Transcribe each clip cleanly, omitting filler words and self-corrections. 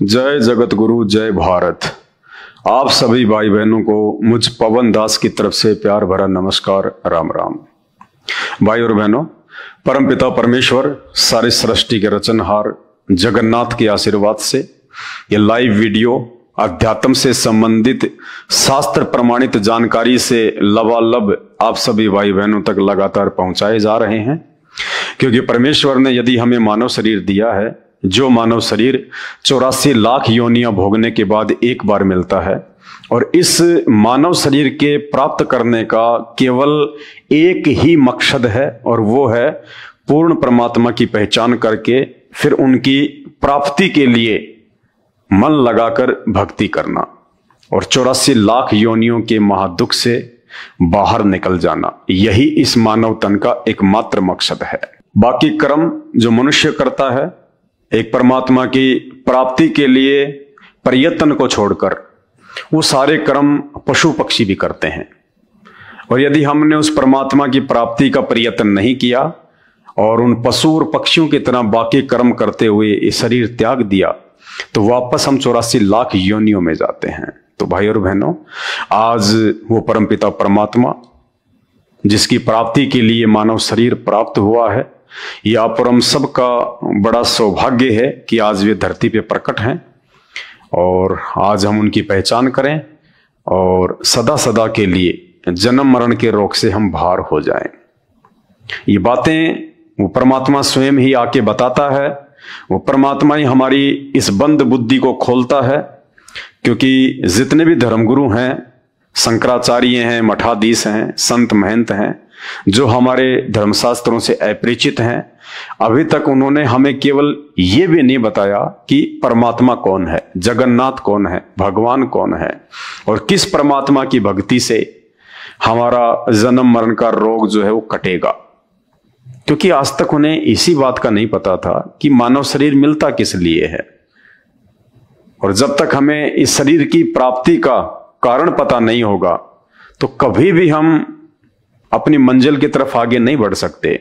जय जगत गुरु, जय भारत। आप सभी भाई बहनों को मुझ पवन दास की तरफ से प्यार भरा नमस्कार, राम राम। भाई और बहनों, परमपिता परमेश्वर सारी सृष्टि के रचनहार जगन्नाथ के आशीर्वाद से ये लाइव वीडियो अध्यात्म से संबंधित शास्त्र प्रमाणित जानकारी से लबालब आप सभी भाई बहनों तक लगातार पहुंचाए जा रहे हैं, क्योंकि परमेश्वर ने यदि हमें मानव शरीर दिया है, जो मानव शरीर 84 लाख योनियां भोगने के बाद एक बार मिलता है, और इस मानव शरीर के प्राप्त करने का केवल एक ही मकसद है, और वो है पूर्ण परमात्मा की पहचान करके फिर उनकी प्राप्ति के लिए मन लगाकर भक्ति करना और 84 लाख योनियों के महादुख से बाहर निकल जाना। यही इस मानव तन का एकमात्र मकसद है। बाकी कर्म जो मनुष्य करता है एक परमात्मा की प्राप्ति के लिए प्रयत्न को छोड़कर, वो सारे कर्म पशु पक्षी भी करते हैं। और यदि हमने उस परमात्मा की प्राप्ति का प्रयत्न नहीं किया और उन पशु और पक्षियों की तरह बाकी कर्म करते हुए ये शरीर त्याग दिया, तो वापस हम 84 लाख योनियों में जाते हैं। तो भाई और बहनों, आज वो परमपिता परमात्मा जिसकी प्राप्ति के लिए मानव शरीर प्राप्त हुआ है, यह आप और हम सबका बड़ा सौभाग्य है कि आज वे धरती पे प्रकट हैं, और आज हम उनकी पहचान करें और सदा सदा के लिए जन्म मरण के रोग से हम बाहर हो जाएं। ये बातें वो परमात्मा स्वयं ही आके बताता है, वो परमात्मा ही हमारी इस बंद बुद्धि को खोलता है। क्योंकि जितने भी धर्मगुरु हैं, शंकराचार्य हैं, मठाधीश हैं, संत महंत हैं, जो हमारे धर्मशास्त्रों से अपरिचित हैं, अभी तक उन्होंने हमें केवल ये भी नहीं बताया कि परमात्मा कौन है, जगन्नाथ कौन है, भगवान कौन है, और किस परमात्मा की भक्ति से हमारा जन्म मरण का रोग जो है वो कटेगा। क्योंकि आज तक उन्हें इसी बात का नहीं पता था कि मानव शरीर मिलता किस लिए है। और जब तक हमें इस शरीर की प्राप्ति का कारण पता नहीं होगा, तो कभी भी हम अपनी मंजिल की तरफ आगे नहीं बढ़ सकते।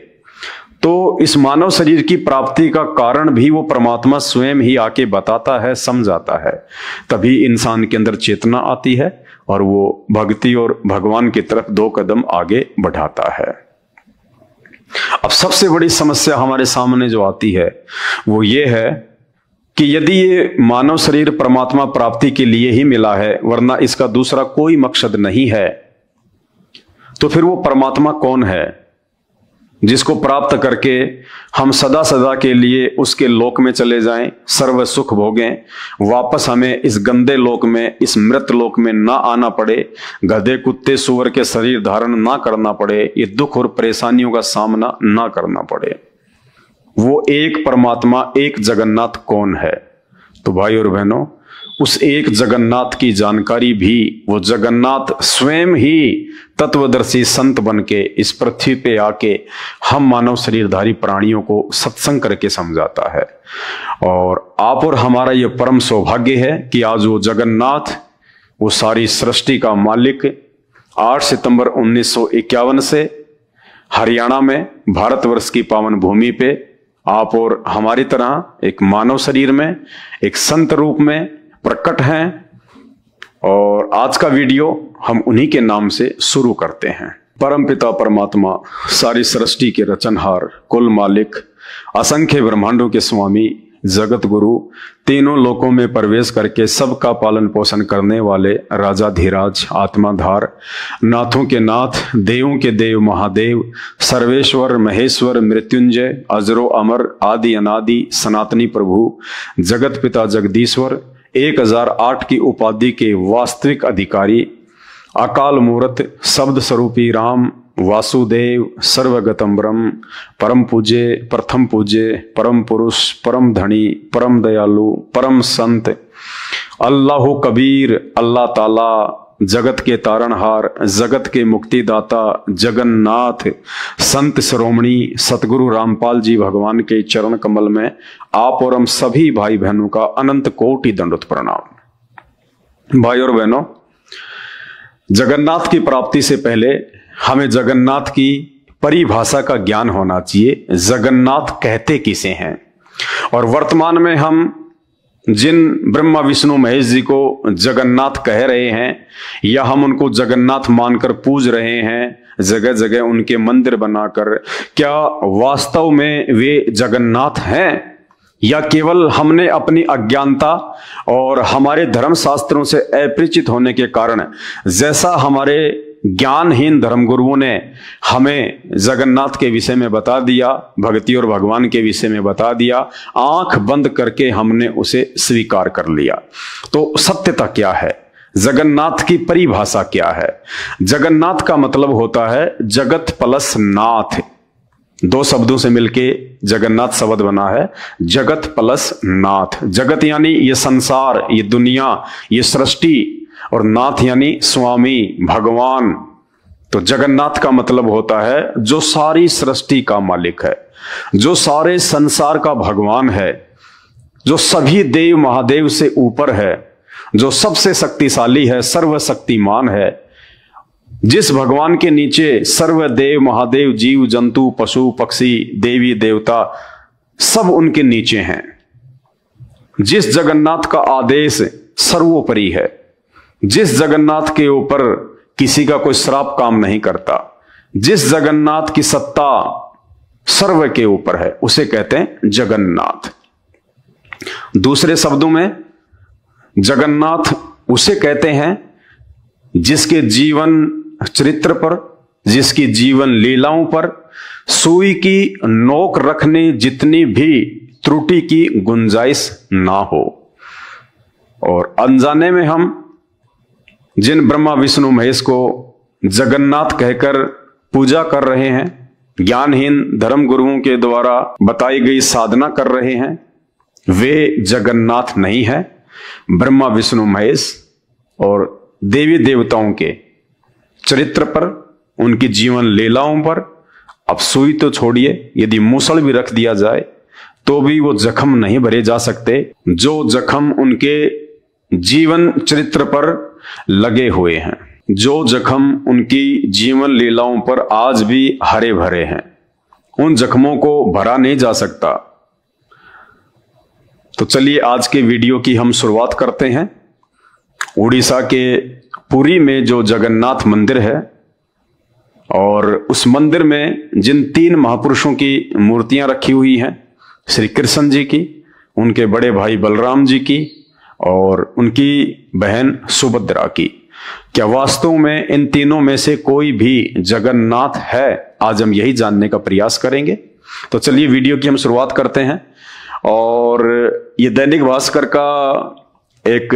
तो इस मानव शरीर की प्राप्ति का कारण भी वो परमात्मा स्वयं ही आके बताता है, समझाता है। तभी इंसान के अंदर चेतना आती है और वो भक्ति और भगवान की तरफ 2 कदम आगे बढ़ाता है। अब सबसे बड़ी समस्या हमारे सामने जो आती है वो ये है कि यदि ये मानव शरीर परमात्मा प्राप्ति के लिए ही मिला है, वरना इसका दूसरा कोई मकसद नहीं है, तो फिर वो परमात्मा कौन है जिसको प्राप्त करके हम सदा सदा के लिए उसके लोक में चले जाएं, सर्व सुख भोगें, वापस हमें इस गंदे लोक में, इस मृत लोक में ना आना पड़े, गधे कुत्ते सूअर के शरीर धारण ना करना पड़े, ये दुख और परेशानियों का सामना ना करना पड़े। वो एक परमात्मा, एक जगन्नाथ कौन है? तो भाई और बहनों, उस एक जगन्नाथ की जानकारी भी वो जगन्नाथ स्वयं ही तत्वदर्शी संत बन के इस पृथ्वी पे आके हम मानव शरीरधारी प्राणियों को सत्संग करके समझाता है। और आप और हमारा ये परम सौभाग्य है कि आज वो जगन्नाथ, वो सारी सृष्टि का मालिक, 8 सितंबर 1951 से हरियाणा में भारतवर्ष की पावन भूमि पे आप और हमारी तरह एक मानव शरीर में, एक संत रूप में प्रकट हैं। और आज का वीडियो हम उन्हीं के नाम से शुरू करते हैं। परमपिता परमात्मा, सारी सृष्टि के रचनहार, कुल मालिक, असंख्य ब्रह्मांडों के स्वामी, जगत गुरु, तीनों लोकों में प्रवेश करके सबका पालन पोषण करने वाले राजाधिराज, आत्माधार, नाथों के नाथ, देवों के देव, महादेव, सर्वेश्वर, महेश्वर, मृत्युंजय, अजरो अमर, आदि अनादि, सनातनी प्रभु, जगत पिता जगदीश्वर, 1008 की उपाधि के वास्तविक अधिकारी, अकाल मूर्त, शब्द स्वरूपी राम, वासुदेव, सर्वगतम ब्रह्म, परम पूज्य, प्रथम पूज्य, परम पुरुष, परम धनी, परम दयालु, परम संत, अल्लाह कबीर, अल्लाह ताला, जगत के तारणहार, जगत के मुक्तिदाता, जगन्नाथ, संत शिरोमणि सतगुरु रामपाल जी भगवान के चरण कमल में आप और हम सभी भाई बहनों का अनंत कोटि दंडवत प्रणाम। भाई और बहनों, जगन्नाथ की प्राप्ति से पहले हमें जगन्नाथ की परिभाषा का ज्ञान होना चाहिए। जगन्नाथ कहते किसे हैं? और वर्तमान में हम जिन ब्रह्मा विष्णु महेश जी को जगन्नाथ कह रहे हैं या हम उनको जगन्नाथ मानकर पूज रहे हैं, जगह जगह उनके मंदिर बनाकर, क्या वास्तव में वे जगन्नाथ हैं या केवल हमने अपनी अज्ञानता और हमारे धर्म शास्त्रों से अपरिचित होने के कारण, जैसा हमारे ज्ञानहीन धर्मगुरुओं ने हमें जगन्नाथ के विषय में बता दिया, भक्ति और भगवान के विषय में बता दिया, आंख बंद करके हमने उसे स्वीकार कर लिया। तो सत्यता क्या है? जगन्नाथ की परिभाषा क्या है? जगन्नाथ का मतलब होता है जगत प्लस नाथ। दो शब्दों से मिलके जगन्नाथ शब्द बना है, जगत प्लस नाथ। जगत यानी ये संसार, ये दुनिया, ये सृष्टि, और नाथ यानी स्वामी, भगवान। तो जगन्नाथ का मतलब होता है जो सारी सृष्टि का मालिक है, जो सारे संसार का भगवान है, जो सभी देव महादेव से ऊपर है, जो सबसे शक्तिशाली है, सर्वशक्तिमान है, जिस भगवान के नीचे सर्व देव महादेव, जीव जंतु, पशु पक्षी, देवी देवता सब उनके नीचे हैं। जिस जगन्नाथ का आदेश सर्वोपरि है, जिस जगन्नाथ के ऊपर किसी का कोई श्राप काम नहीं करता, जिस जगन्नाथ की सत्ता सर्व के ऊपर है, उसे कहते हैं जगन्नाथ। दूसरे शब्दों में जगन्नाथ उसे कहते हैं जिसके जीवन चरित्र पर, जिसकी जीवन लीलाओं पर सुई की नोक रखने जितनी भी त्रुटि की गुंजाइश ना हो। और अनजाने में हम जिन ब्रह्मा विष्णु महेश को जगन्नाथ कहकर पूजा कर रहे हैं, ज्ञानहीन धर्म गुरुओं के द्वारा बताई गई साधना कर रहे हैं, वे जगन्नाथ नहीं है। ब्रह्मा विष्णु महेश और देवी देवताओं के चरित्र पर, उनकी जीवन लीलाओं पर अब सुई तो छोड़िए, यदि मूसल भी रख दिया जाए तो भी वो जख्म नहीं भरे जा सकते जो जख्म उनके जीवन चरित्र पर लगे हुए हैं, जो जख्म उनकी जीवन लीलाओं पर आज भी हरे भरे हैं। उन जख्मों को भरा नहीं जा सकता। तो चलिए आज के वीडियो की हम शुरुआत करते हैं। उड़ीसा के पुरी में जो जगन्नाथ मंदिर है, और उस मंदिर में जिन तीन महापुरुषों की मूर्तियां रखी हुई हैं, श्री कृष्ण जी की, उनके बड़े भाई बलराम जी की और उनकी बहन सुभद्रा की, क्या वास्तव में इन तीनों में से कोई भी जगन्नाथ है? आज हम यही जानने का प्रयास करेंगे। तो चलिए वीडियो की हम शुरुआत करते हैं। और ये दैनिक भास्कर का एक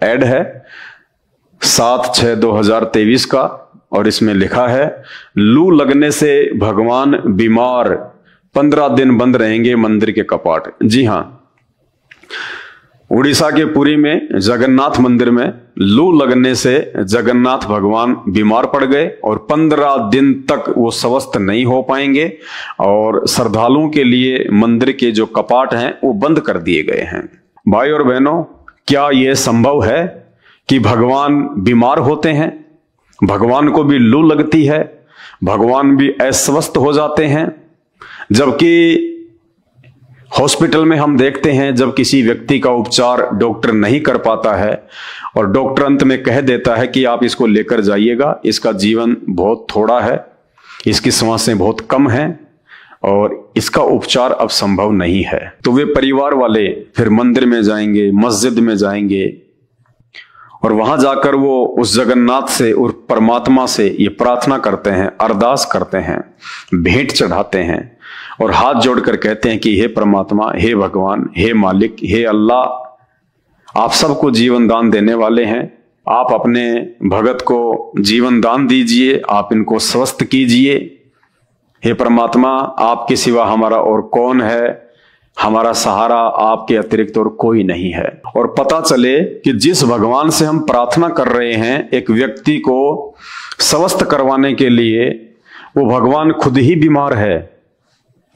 ऐड है 7/6/2023 का, और इसमें लिखा है लू लगने से भगवान बीमार, 15 दिन बंद रहेंगे मंदिर के कपाट। जी हां, उड़ीसा के पुरी में जगन्नाथ मंदिर में लू लगने से जगन्नाथ भगवान बीमार पड़ गए और 15 दिन तक वो स्वस्थ नहीं हो पाएंगे, और श्रद्धालुओं के लिए मंदिर के जो कपाट हैं वो बंद कर दिए गए हैं। भाई और बहनों, क्या यह संभव है कि भगवान बीमार होते हैं, भगवान को भी लू लगती है, भगवान भी अस्वस्थ हो जाते हैं? जबकि हॉस्पिटल में हम देखते हैं जब किसी व्यक्ति का उपचार डॉक्टर नहीं कर पाता है और डॉक्टर अंत में कह देता है कि आप इसको लेकर जाइएगा, इसका जीवन बहुत थोड़ा है, इसकी सांसें बहुत कम हैं और इसका उपचार अब संभव नहीं है, तो वे परिवार वाले फिर मंदिर में जाएंगे, मस्जिद में जाएंगे और वहां जाकर वो उस जगन्नाथ से और परमात्मा से ये प्रार्थना करते हैं, अरदास करते हैं, भेंट चढ़ाते हैं और हाथ जोड़कर कहते हैं कि हे परमात्मा, हे भगवान, हे मालिक, हे अल्लाह, आप सबको जीवन दान देने वाले हैं, आप अपने भगत को जीवन दान दीजिए, आप इनको स्वस्थ कीजिए। हे परमात्मा, आपके सिवा हमारा और कौन है, हमारा सहारा आपके अतिरिक्त और कोई नहीं है। और पता चले कि जिस भगवान से हम प्रार्थना कर रहे हैं एक व्यक्ति को स्वस्थ करवाने के लिए, वो भगवान खुद ही बीमार है,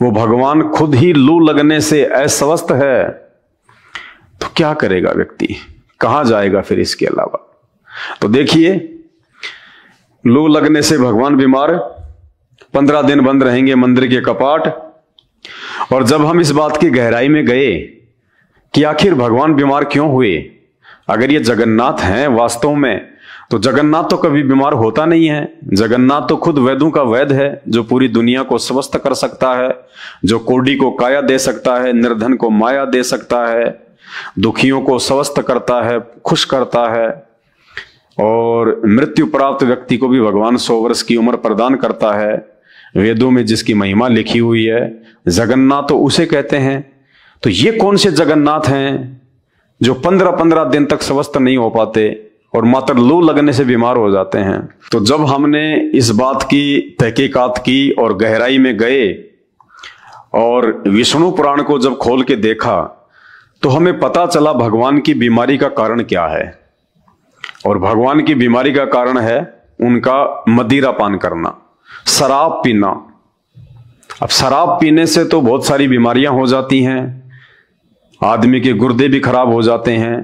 वो भगवान खुद ही लू लगने से अस्वस्थ है, तो क्या करेगा व्यक्ति, कहां जाएगा फिर इसके अलावा? तो देखिए, लू लगने से भगवान बीमार, 15 दिन बंद रहेंगे मंदिर के कपाट। और जब हम इस बात की गहराई में गए कि आखिर भगवान बीमार क्यों हुए। अगर ये जगन्नाथ हैं वास्तव में, तो जगन्नाथ तो कभी बीमार होता नहीं है। जगन्नाथ तो खुद वैद्यों का वैद्य है, जो पूरी दुनिया को स्वस्थ कर सकता है, जो कोढ़ी को काया दे सकता है, निर्धन को माया दे सकता है, दुखियों को स्वस्थ करता है, खुश करता है, और मृत्यु प्राप्त व्यक्ति को भी भगवान 100 वर्ष की उम्र प्रदान करता है। वेदों में जिसकी महिमा लिखी हुई है, जगन्नाथ तो उसे कहते हैं। तो ये कौन से जगन्नाथ हैं जो 15-15 दिन तक स्वस्थ नहीं हो पाते और मात्र लू लगने से बीमार हो जाते हैं। तो जब हमने इस बात की तहकीकात की और गहराई में गए और विष्णु पुराण को जब खोल के देखा, तो हमें पता चला भगवान की बीमारी का कारण क्या है। और भगवान की बीमारी का कारण है उनका मदिरा पान करना, शराब पीना। अब शराब पीने से तो बहुत सारी बीमारियां हो जाती हैं। आदमी के गुर्दे भी खराब हो जाते हैं,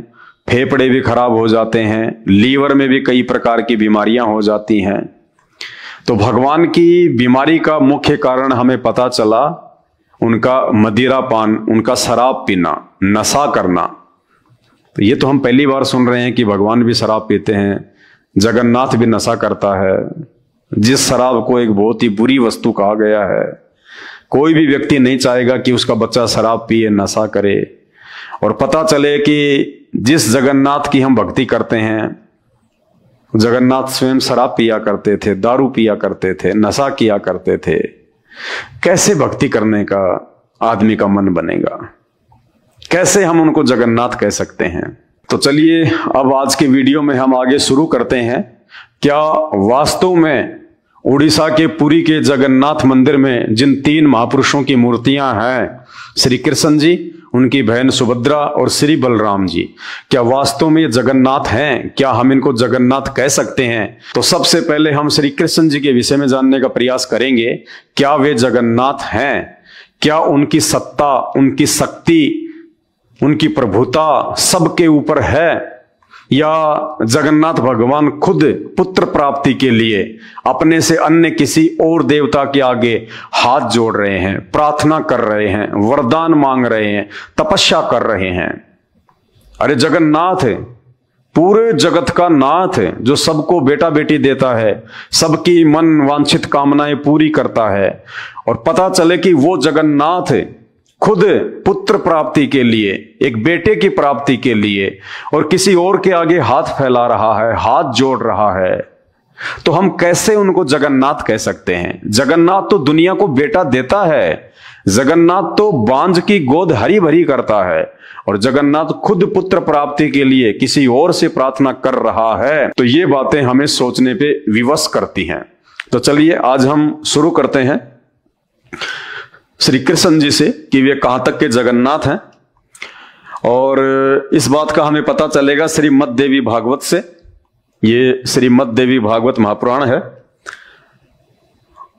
फेफड़े भी खराब हो जाते हैं, लीवर में भी कई प्रकार की बीमारियां हो जाती हैं। तो भगवान की बीमारी का मुख्य कारण हमें पता चला उनका मदिरा पान, उनका शराब पीना, नशा करना। तो ये तो हम पहली बार सुन रहे हैं कि भगवान भी शराब पीते हैं, जगन्नाथ भी नशा करता है, जिस शराब को एक बहुत ही बुरी वस्तु कहा गया है। कोई भी व्यक्ति नहीं चाहेगा कि उसका बच्चा शराब पिए, नशा करे। और पता चले कि जिस जगन्नाथ की हम भक्ति करते हैं, जगन्नाथ स्वयं शराब पिया करते थे, दारू पिया करते थे, नशा किया करते थे। कैसे भक्ति करने का आदमी का मन बनेगा? कैसे हम उनको जगन्नाथ कह सकते हैं? तो चलिए अब आज के वीडियो में हम आगे शुरू करते हैं। क्या वास्तव में उड़ीसा के पुरी के जगन्नाथ मंदिर में जिन 3 महापुरुषों की मूर्तियां हैं, श्री कृष्ण जी, उनकी बहन सुभद्रा और श्री बलराम जी, क्या वास्तव में ये जगन्नाथ हैं? क्या हम इनको जगन्नाथ कह सकते हैं? तो सबसे पहले हम श्री कृष्ण जी के विषय में जानने का प्रयास करेंगे। क्या वे जगन्नाथ हैं? क्या उनकी सत्ता, उनकी शक्ति, उनकी प्रभुता सबके ऊपर है, या जगन्नाथ भगवान खुद पुत्र प्राप्ति के लिए अपने से अन्य किसी और देवता के आगे हाथ जोड़ रहे हैं, प्रार्थना कर रहे हैं, वरदान मांग रहे हैं, तपस्या कर रहे हैं? अरे जगन्नाथ है, पूरे जगत का नाथ है, जो सबको बेटा बेटी देता है, सबकी मन वांछित कामनाएं पूरी करता है। और पता चले कि वो जगन्नाथ है खुद पुत्र प्राप्ति के लिए, एक बेटे की प्राप्ति के लिए, और किसी और के आगे हाथ फैला रहा है, हाथ जोड़ रहा है। तो हम कैसे उनको जगन्नाथ कह सकते हैं? जगन्नाथ तो दुनिया को बेटा देता है, जगन्नाथ तो बांझ की गोद हरी भरी करता है, और जगन्नाथ खुद पुत्र प्राप्ति के लिए किसी और से प्रार्थना कर रहा है। तो ये बातें हमें सोचने पे विवश करती हैं। तो चलिए आज हम शुरू करते हैं श्री कृष्ण जी से कि वे कहां तक के जगन्नाथ हैं। और इस बात का हमें पता चलेगा श्रीमद् देवी भागवत से। ये श्रीमद् देवी भागवत महापुराण है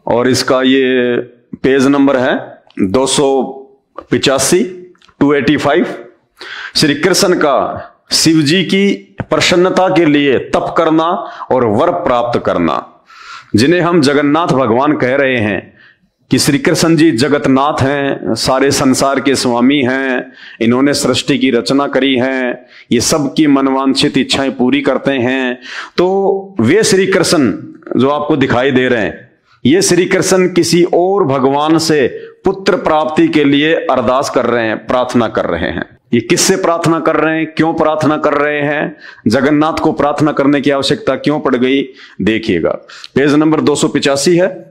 और इसका ये पेज नंबर है 285, 285। श्री कृष्ण का शिव जी की प्रसन्नता के लिए तप करना और वर प्राप्त करना, जिन्हें हम जगन्नाथ भगवान कह रहे हैं कि श्री कृष्ण जी जगतनाथ हैं, सारे संसार के स्वामी हैं, इन्होंने सृष्टि की रचना करी है, ये सबकी मनवांछित इच्छाएं पूरी करते हैं। तो वे श्री कृष्ण जो आपको दिखाई दे रहे हैं, ये श्री कृष्ण किसी और भगवान से पुत्र प्राप्ति के लिए अरदास कर रहे हैं, प्रार्थना कर रहे हैं। ये किससे प्रार्थना कर रहे हैं, क्यों प्रार्थना कर रहे हैं, जगन्नाथ को प्रार्थना करने की आवश्यकता क्यों पड़ गई? देखिएगा, पेज नंबर 285 है।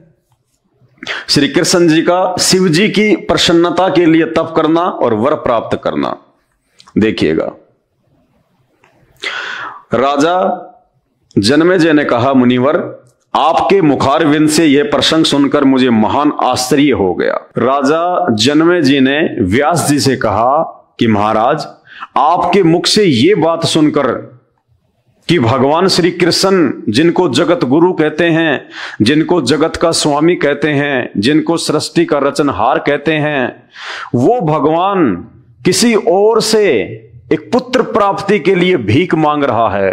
श्री कृष्ण जी का शिव जी की प्रसन्नता के लिए तप करना और वर प्राप्त करना। देखिएगा, राजा जनमेजय ने कहा, मुनिवर, आपके मुखारविंद से यह प्रसंग सुनकर मुझे महान आश्चर्य हो गया। राजा जनमेजय जी ने व्यास जी से कहा कि महाराज, आपके मुख से यह बात सुनकर कि भगवान श्री कृष्ण, जिनको जगत गुरु कहते हैं, जिनको जगत का स्वामी कहते हैं, जिनको सृष्टि का रचनहार कहते हैं, वो भगवान किसी और से एक पुत्र प्राप्ति के लिए भीख मांग रहा है,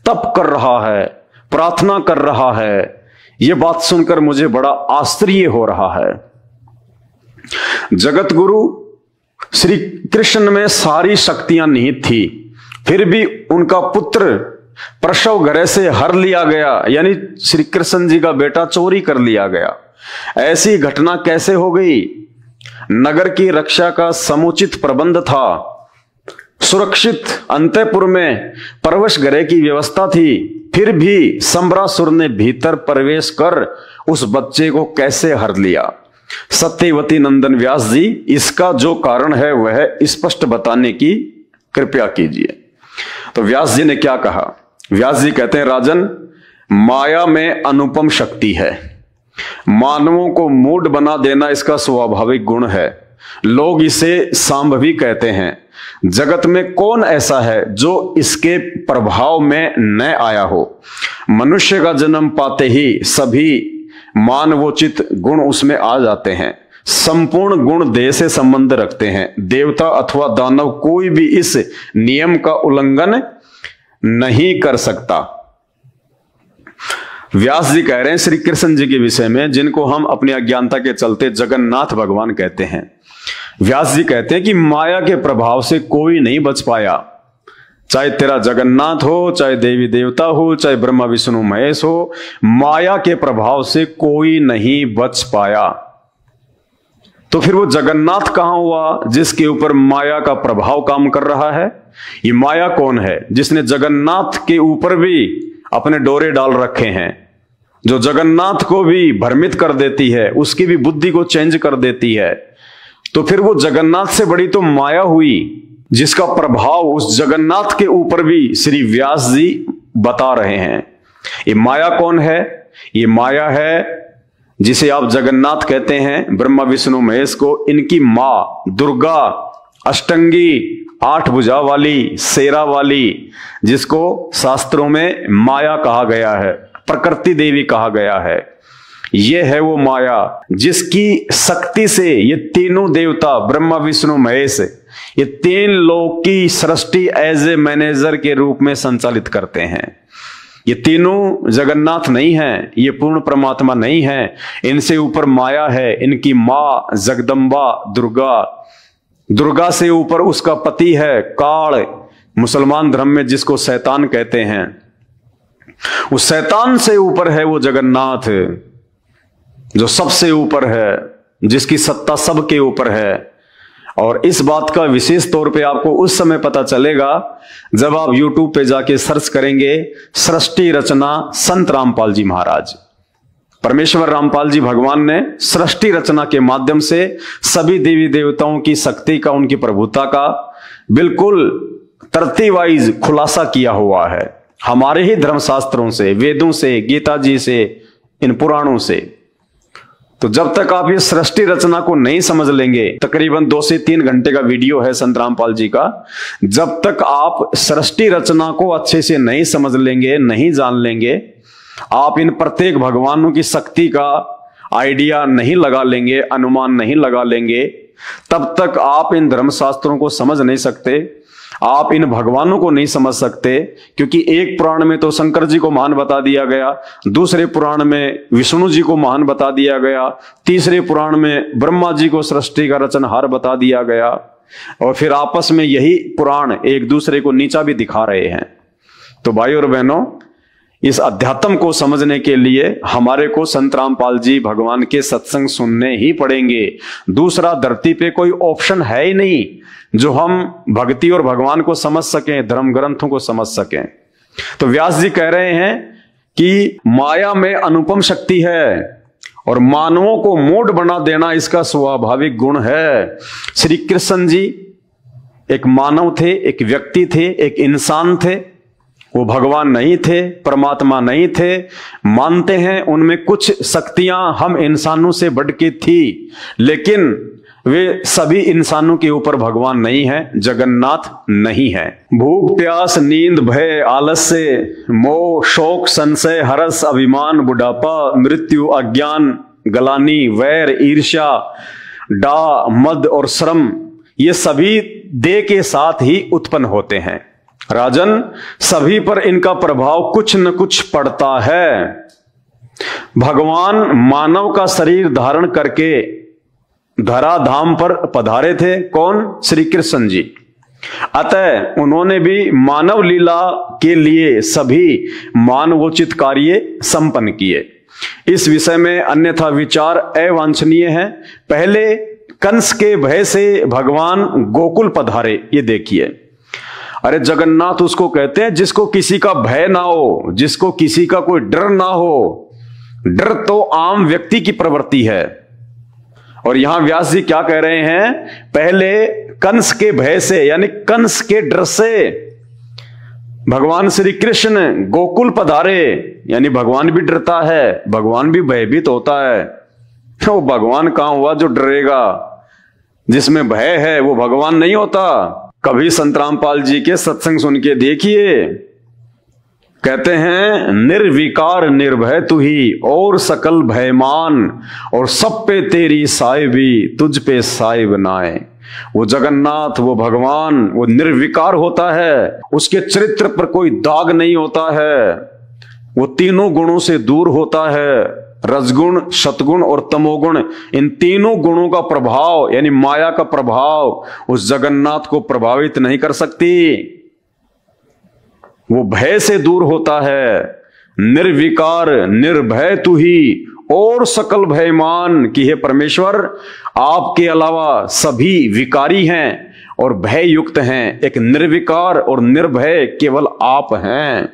तप कर रहा है, प्रार्थना कर रहा है। यह बात सुनकर मुझे बड़ा आश्चर्य हो रहा है। जगत गुरु श्री कृष्ण में सारी शक्तियां निहित थी, फिर भी उनका पुत्र प्रसव गृह से हर लिया गया, यानी श्री कृष्ण जी का बेटा चोरी कर लिया गया। ऐसी घटना कैसे हो गई? नगर की रक्षा का समुचित प्रबंध था, सुरक्षित अंतःपुर में प्रवेश गृह की व्यवस्था थी, फिर भी सम्रासुर ने भीतर प्रवेश कर उस बच्चे को कैसे हर लिया? सत्यवती नंदन व्यास जी, इसका जो कारण है वह स्पष्ट बताने की कृपया कीजिए। तो व्यास जी ने क्या कहा? व्यास जी कहते हैं, राजन, माया में अनुपम शक्ति है, मानवों को मूढ़ बना देना इसका स्वाभाविक गुण है। लोग इसे सांभवी कहते हैं। जगत में कौन ऐसा है जो इसके प्रभाव में न आया हो? मनुष्य का जन्म पाते ही सभी मानवोचित गुण उसमें आ जाते हैं। संपूर्ण गुण देह से संबंध रखते हैं। देवता अथवा दानव कोई भी इस नियम का उल्लंघन नहीं कर सकता। व्यास जी कह रहे हैं श्री कृष्ण जी के विषय में, जिनको हम अपनी अज्ञानता के चलते जगन्नाथ भगवान कहते हैं। व्यास जी कहते हैं कि माया के प्रभाव से कोई नहीं बच पाया, चाहे तेरा जगन्नाथ हो, चाहे देवी देवता हो, चाहे ब्रह्मा विष्णु महेश हो, माया के प्रभाव से कोई नहीं बच पाया। तो फिर वो जगन्नाथ कहां हुआ जिसके ऊपर माया का प्रभाव काम कर रहा है? ये माया कौन है जिसने जगन्नाथ के ऊपर भी अपने डोरे डाल रखे हैं, जो जगन्नाथ को भी भ्रमित कर देती है, उसकी भी बुद्धि को चेंज कर देती है? तो फिर वो जगन्नाथ से बड़ी तो माया हुई, जिसका प्रभाव उस जगन्नाथ के ऊपर भी श्री व्यास जी बता रहे हैं। ये माया कौन है? ये माया है जिसे आप जगन्नाथ कहते हैं, ब्रह्मा विष्णु महेश को, इनकी मां दुर्गा, अष्टंगी, 8 भुजा वाली, शेरा वाली, जिसको शास्त्रों में माया कहा गया है, प्रकृति देवी कहा गया है। ये है वो माया जिसकी शक्ति से ये तीनों देवता ब्रह्मा विष्णु महेश, ये 3 लोक की सृष्टि एज ए मैनेजर के रूप में संचालित करते हैं। ये तीनों जगन्नाथ नहीं है, ये पूर्ण परमात्मा नहीं है, इनसे ऊपर माया है। इनकी मां जगदम्बा दुर्गा, दुर्गा से ऊपर उसका पति है काल, मुसलमान धर्म में जिसको शैतान कहते हैं। उस शैतान से ऊपर है वो जगन्नाथ, जो सबसे ऊपर है, जिसकी सत्ता सबके ऊपर है। और इस बात का विशेष तौर पे आपको उस समय पता चलेगा जब आप YouTube पे जाके सर्च करेंगे सृष्टि रचना संत रामपाल जी महाराज। परमेश्वर रामपाल जी भगवान ने सृष्टि रचना के माध्यम से सभी देवी देवताओं की शक्ति का, उनकी प्रभुता का बिल्कुल तरतीब वाइज खुलासा किया हुआ है, हमारे ही धर्मशास्त्रों से, वेदों से, गीता जी से, इन पुराणों से। तो जब तक आप ये सृष्टि रचना को नहीं समझ लेंगे, तकरीबन 2 से 3 घंटे का वीडियो है संत रामपाल जी का, जब तक आप सृष्टि रचना को अच्छे से नहीं समझ लेंगे, नहीं जान लेंगे, आप इन प्रत्येक भगवानों की शक्ति का आइडिया नहीं लगा लेंगे, अनुमान नहीं लगा लेंगे, तब तक आप इन धर्मशास्त्रों को समझ नहीं सकते, आप इन भगवानों को नहीं समझ सकते। क्योंकि एक पुराण में तो शंकर जी को महान बता दिया गया, दूसरे पुराण में विष्णु जी को महान बता दिया गया, तीसरे पुराण में ब्रह्मा जी को सृष्टि का रचनहार बता दिया गया, और फिर आपस में यही पुराण एक दूसरे को नीचा भी दिखा रहे हैं। तो भाई और बहनों, इस अध्यात्म को समझने के लिए हमारे को संत रामपाल जी भगवान के सत्संग सुनने ही पड़ेंगे। दूसरा धरती पे कोई ऑप्शन है ही नहीं जो हम भक्ति और भगवान को समझ सकें, धर्म ग्रंथों को समझ सकें। तो व्यास जी कह रहे हैं कि माया में अनुपम शक्ति है और मानवों को मूढ़ बना देना इसका स्वाभाविक गुण है। श्री कृष्ण जी एक मानव थे, एक व्यक्ति थे, एक इंसान थे। वो भगवान नहीं थे, परमात्मा नहीं थे। मानते हैं उनमें कुछ शक्तियां हम इंसानों से बढ़ के थी, लेकिन वे सभी इंसानों के ऊपर भगवान नहीं है, जगन्नाथ नहीं है। भूख प्यास नींद भय आलस्य मोह शोक संशय हरस अभिमान बुढ़ापा मृत्यु अज्ञान गलानी वैर ईर्ष्या डा मद और श्रम, ये सभी देह के साथ ही उत्पन्न होते हैं। राजन, सभी पर इनका प्रभाव कुछ न कुछ पड़ता है। भगवान मानव का शरीर धारण करके धराधाम पर पधारे थे। कौन? श्री कृष्ण जी। अतः उन्होंने भी मानव लीला के लिए सभी मानवोचित कार्य संपन्न किए। इस विषय में अन्यथा विचार अवांछनीय है। पहले कंस के भय से भगवान गोकुल पधारे। ये देखिए, अरे जगन्नाथ उसको कहते हैं जिसको किसी का भय ना हो, जिसको किसी का कोई डर ना हो। डर तो आम व्यक्ति की प्रवृत्ति है। और यहां व्यास जी क्या कह रहे हैं? पहले कंस के भय से, यानी कंस के डर से भगवान श्री कृष्ण गोकुल पधारे। यानी भगवान भी डरता है, भगवान भी भयभीत होता है। वो भगवान कहां हुआ जो डरेगा? जिसमें भय है वो भगवान नहीं होता। कभी संत रामपाल जी के सत्संग सुन के देखिए, कहते हैं निर्विकार निर्भय तू ही और सकल भयमान, और सब पे तेरी साहिबी तुझ पे साहिब नाए। वो जगन्नाथ, वो भगवान, वो निर्विकार होता है। उसके चरित्र पर कोई दाग नहीं होता है। वो तीनों गुणों से दूर होता है। रजगुण, सतगुण और तमोगुण, इन तीनों गुणों का प्रभाव यानी माया का प्रभाव उस जगन्नाथ को प्रभावित नहीं कर सकती। वो भय से दूर होता है। निर्विकार निर्भय तू ही और सकल भयमान, कि हे परमेश्वर आपके अलावा सभी विकारी हैं और भय युक्त हैं। एक निर्विकार और निर्भय केवल आप हैं।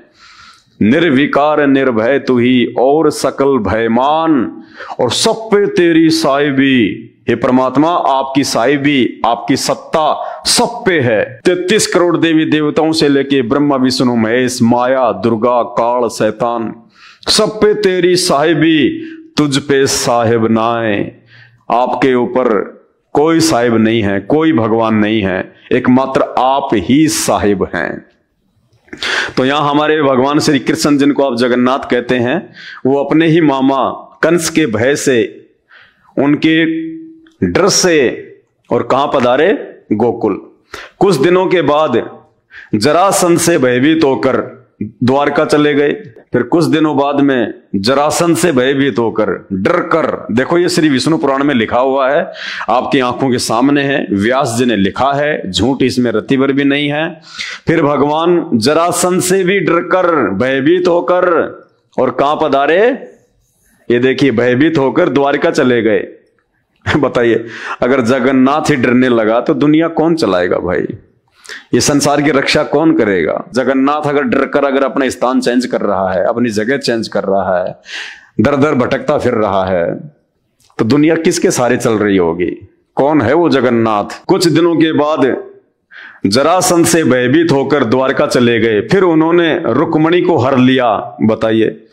निर्विकार निर्भय तू ही और सकल भयमान, और सब पे तेरी साहिबी। हे परमात्मा, आपकी साहिबी, आपकी सत्ता सब पे है। 33 करोड़ देवी देवताओं से लेके ब्रह्मा विष्णु महेश, माया, दुर्गा, काल, शैतान, सब पे तेरी साहिबी, तुझ पे साहिब नाए। आपके ऊपर कोई साहिब नहीं है, कोई भगवान नहीं है, एकमात्र आप ही साहिब हैं। तो यहां हमारे भगवान श्री कृष्ण, जिनको आप जगन्नाथ कहते हैं, वो अपने ही मामा कंस के भय से, उनके डर से, और कहां पधारे? गोकुल। कुछ दिनों के बाद जरासंध से भयभीत होकर द्वारका चले गए। फिर कुछ दिनों बाद में जरासंध से भयभीत होकर, डर कर, देखो ये श्री विष्णु पुराण में लिखा हुआ है, आपकी आंखों के सामने है, व्यास जी ने लिखा है, झूठ इसमें रत्ती भर भी नहीं है। फिर भगवान जरासंध से भी डर कर, भयभीत होकर, और कहां पधारे? ये देखिए, भयभीत होकर द्वारका चले गए। बताइए, अगर जगन्नाथ ही डरने लगा तो दुनिया कौन चलाएगा भाई? ये संसार की रक्षा कौन करेगा? जगन्नाथ अगर डर कर अगर अपना स्थान चेंज कर रहा है, अपनी जगह चेंज कर रहा है, दर दर भटकता फिर रहा है, तो दुनिया किसके सहारे चल रही होगी? कौन है वो जगन्नाथ? कुछ दिनों के बाद जरासंध से भयभीत होकर द्वारका चले गए। फिर उन्होंने रुक्मणी को हर लिया। बताइए,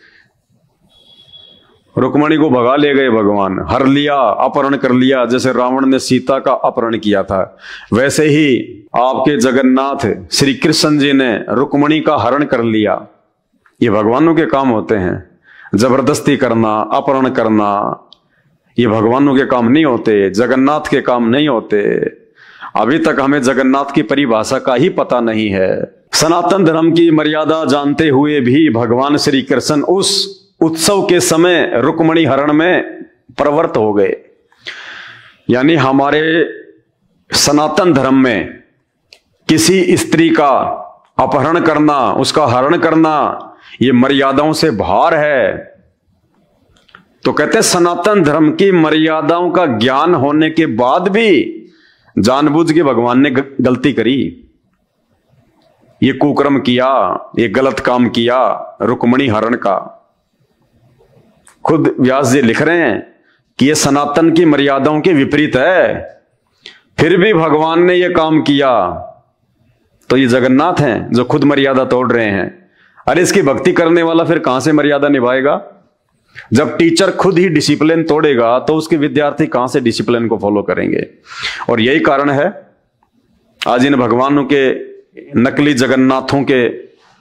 रुक्मणी को भगा ले गए भगवान, हर लिया, अपहरण कर लिया। जैसे रावण ने सीता का अपहरण किया था, वैसे ही आपके जगन्नाथ श्री कृष्ण जी ने रुक्मणी का हरण कर लिया। ये भगवानों के काम होते हैं। जबरदस्ती करना, अपहरण करना, ये भगवानों के काम नहीं होते, जगन्नाथ के काम नहीं होते। अभी तक हमें जगन्नाथ की परिभाषा का ही पता नहीं है। सनातन धर्म की मर्यादा जानते हुए भी भगवान श्री कृष्ण उस उत्सव के समय रुक्मणी हरण में प्रवृत्त हो गए। यानी हमारे सनातन धर्म में किसी स्त्री का अपहरण करना, उसका हरण करना, ये मर्यादाओं से बाहर है। तो कहते हैं सनातन धर्म की मर्यादाओं का ज्ञान होने के बाद भी जानबूझ के भगवान ने गलती करी, ये कुकर्म किया, ये गलत काम किया, रुक्मणी हरण का। खुद व्यास जी लिख रहे हैं कि ये सनातन की मर्यादाओं के विपरीत है, फिर भी भगवान ने ये काम किया। तो ये जगन्नाथ हैं जो खुद मर्यादा तोड़ रहे हैं। अरे इसकी भक्ति करने वाला फिर कहां से मर्यादा निभाएगा? जब टीचर खुद ही डिसिप्लिन तोड़ेगा तो उसके विद्यार्थी कहां से डिसिप्लिन को फॉलो करेंगे? और यही कारण है आज इन भगवानों के, नकली जगन्नाथों के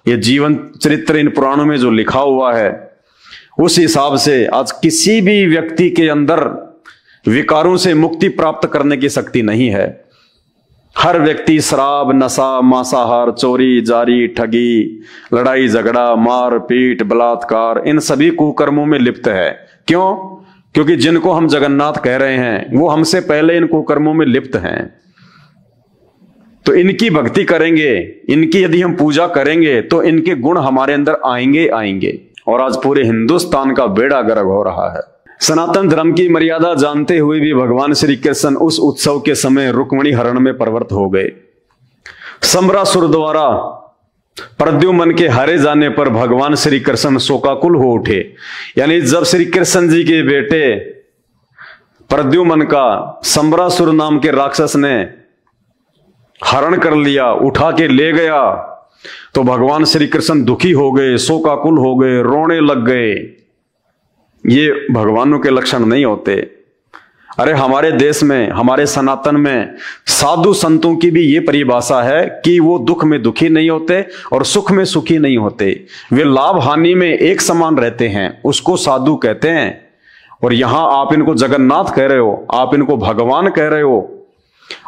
ये जीवन चरित्र इन पुराणों में जो लिखा हुआ है, उस हिसाब से आज किसी भी व्यक्ति के अंदर विकारों से मुक्ति प्राप्त करने की शक्ति नहीं है। हर व्यक्ति शराब, नशा, मांसाहार, चोरी, जारी, ठगी, लड़ाई झगड़ा, मार पीट, बलात्कार, इन सभी कुकर्मों में लिप्त है। क्यों? क्योंकि जिनको हम जगन्नाथ कह रहे हैं वो हमसे पहले इन कुकर्मों में लिप्त हैं। तो इनकी भक्ति करेंगे, इनकी यदि हम पूजा करेंगे तो इनके गुण हमारे अंदर आएंगे आएंगे। और आज पूरे हिंदुस्तान का बेड़ा गर्क हो रहा है। सनातन धर्म की मर्यादा जानते हुए भी भगवान श्री कृष्ण उस उत्सव के समय रुक्मिणी हरण में प्रवृत्त हो गए। सम्रासुर द्वारा प्रद्युम्न के हारे जाने पर भगवान श्री कृष्ण शोकाकुल हो उठे। यानी जब श्री कृष्ण जी के बेटे प्रद्युम्न का सम्रासुर नाम के राक्षस ने हरण कर लिया, उठा के ले गया, तो भगवान श्री कृष्ण दुखी हो गए, शोकाकुल हो गए, रोने लग गए। ये भगवानों के लक्षण नहीं होते। अरे हमारे देश में, हमारे सनातन में साधु संतों की भी ये परिभाषा है कि वो दुख में दुखी नहीं होते और सुख में सुखी नहीं होते, वे लाभ हानि में एक समान रहते हैं, उसको साधु कहते हैं। और यहां आप इनको जगन्नाथ कह रहे हो, आप इनको भगवान कह रहे हो।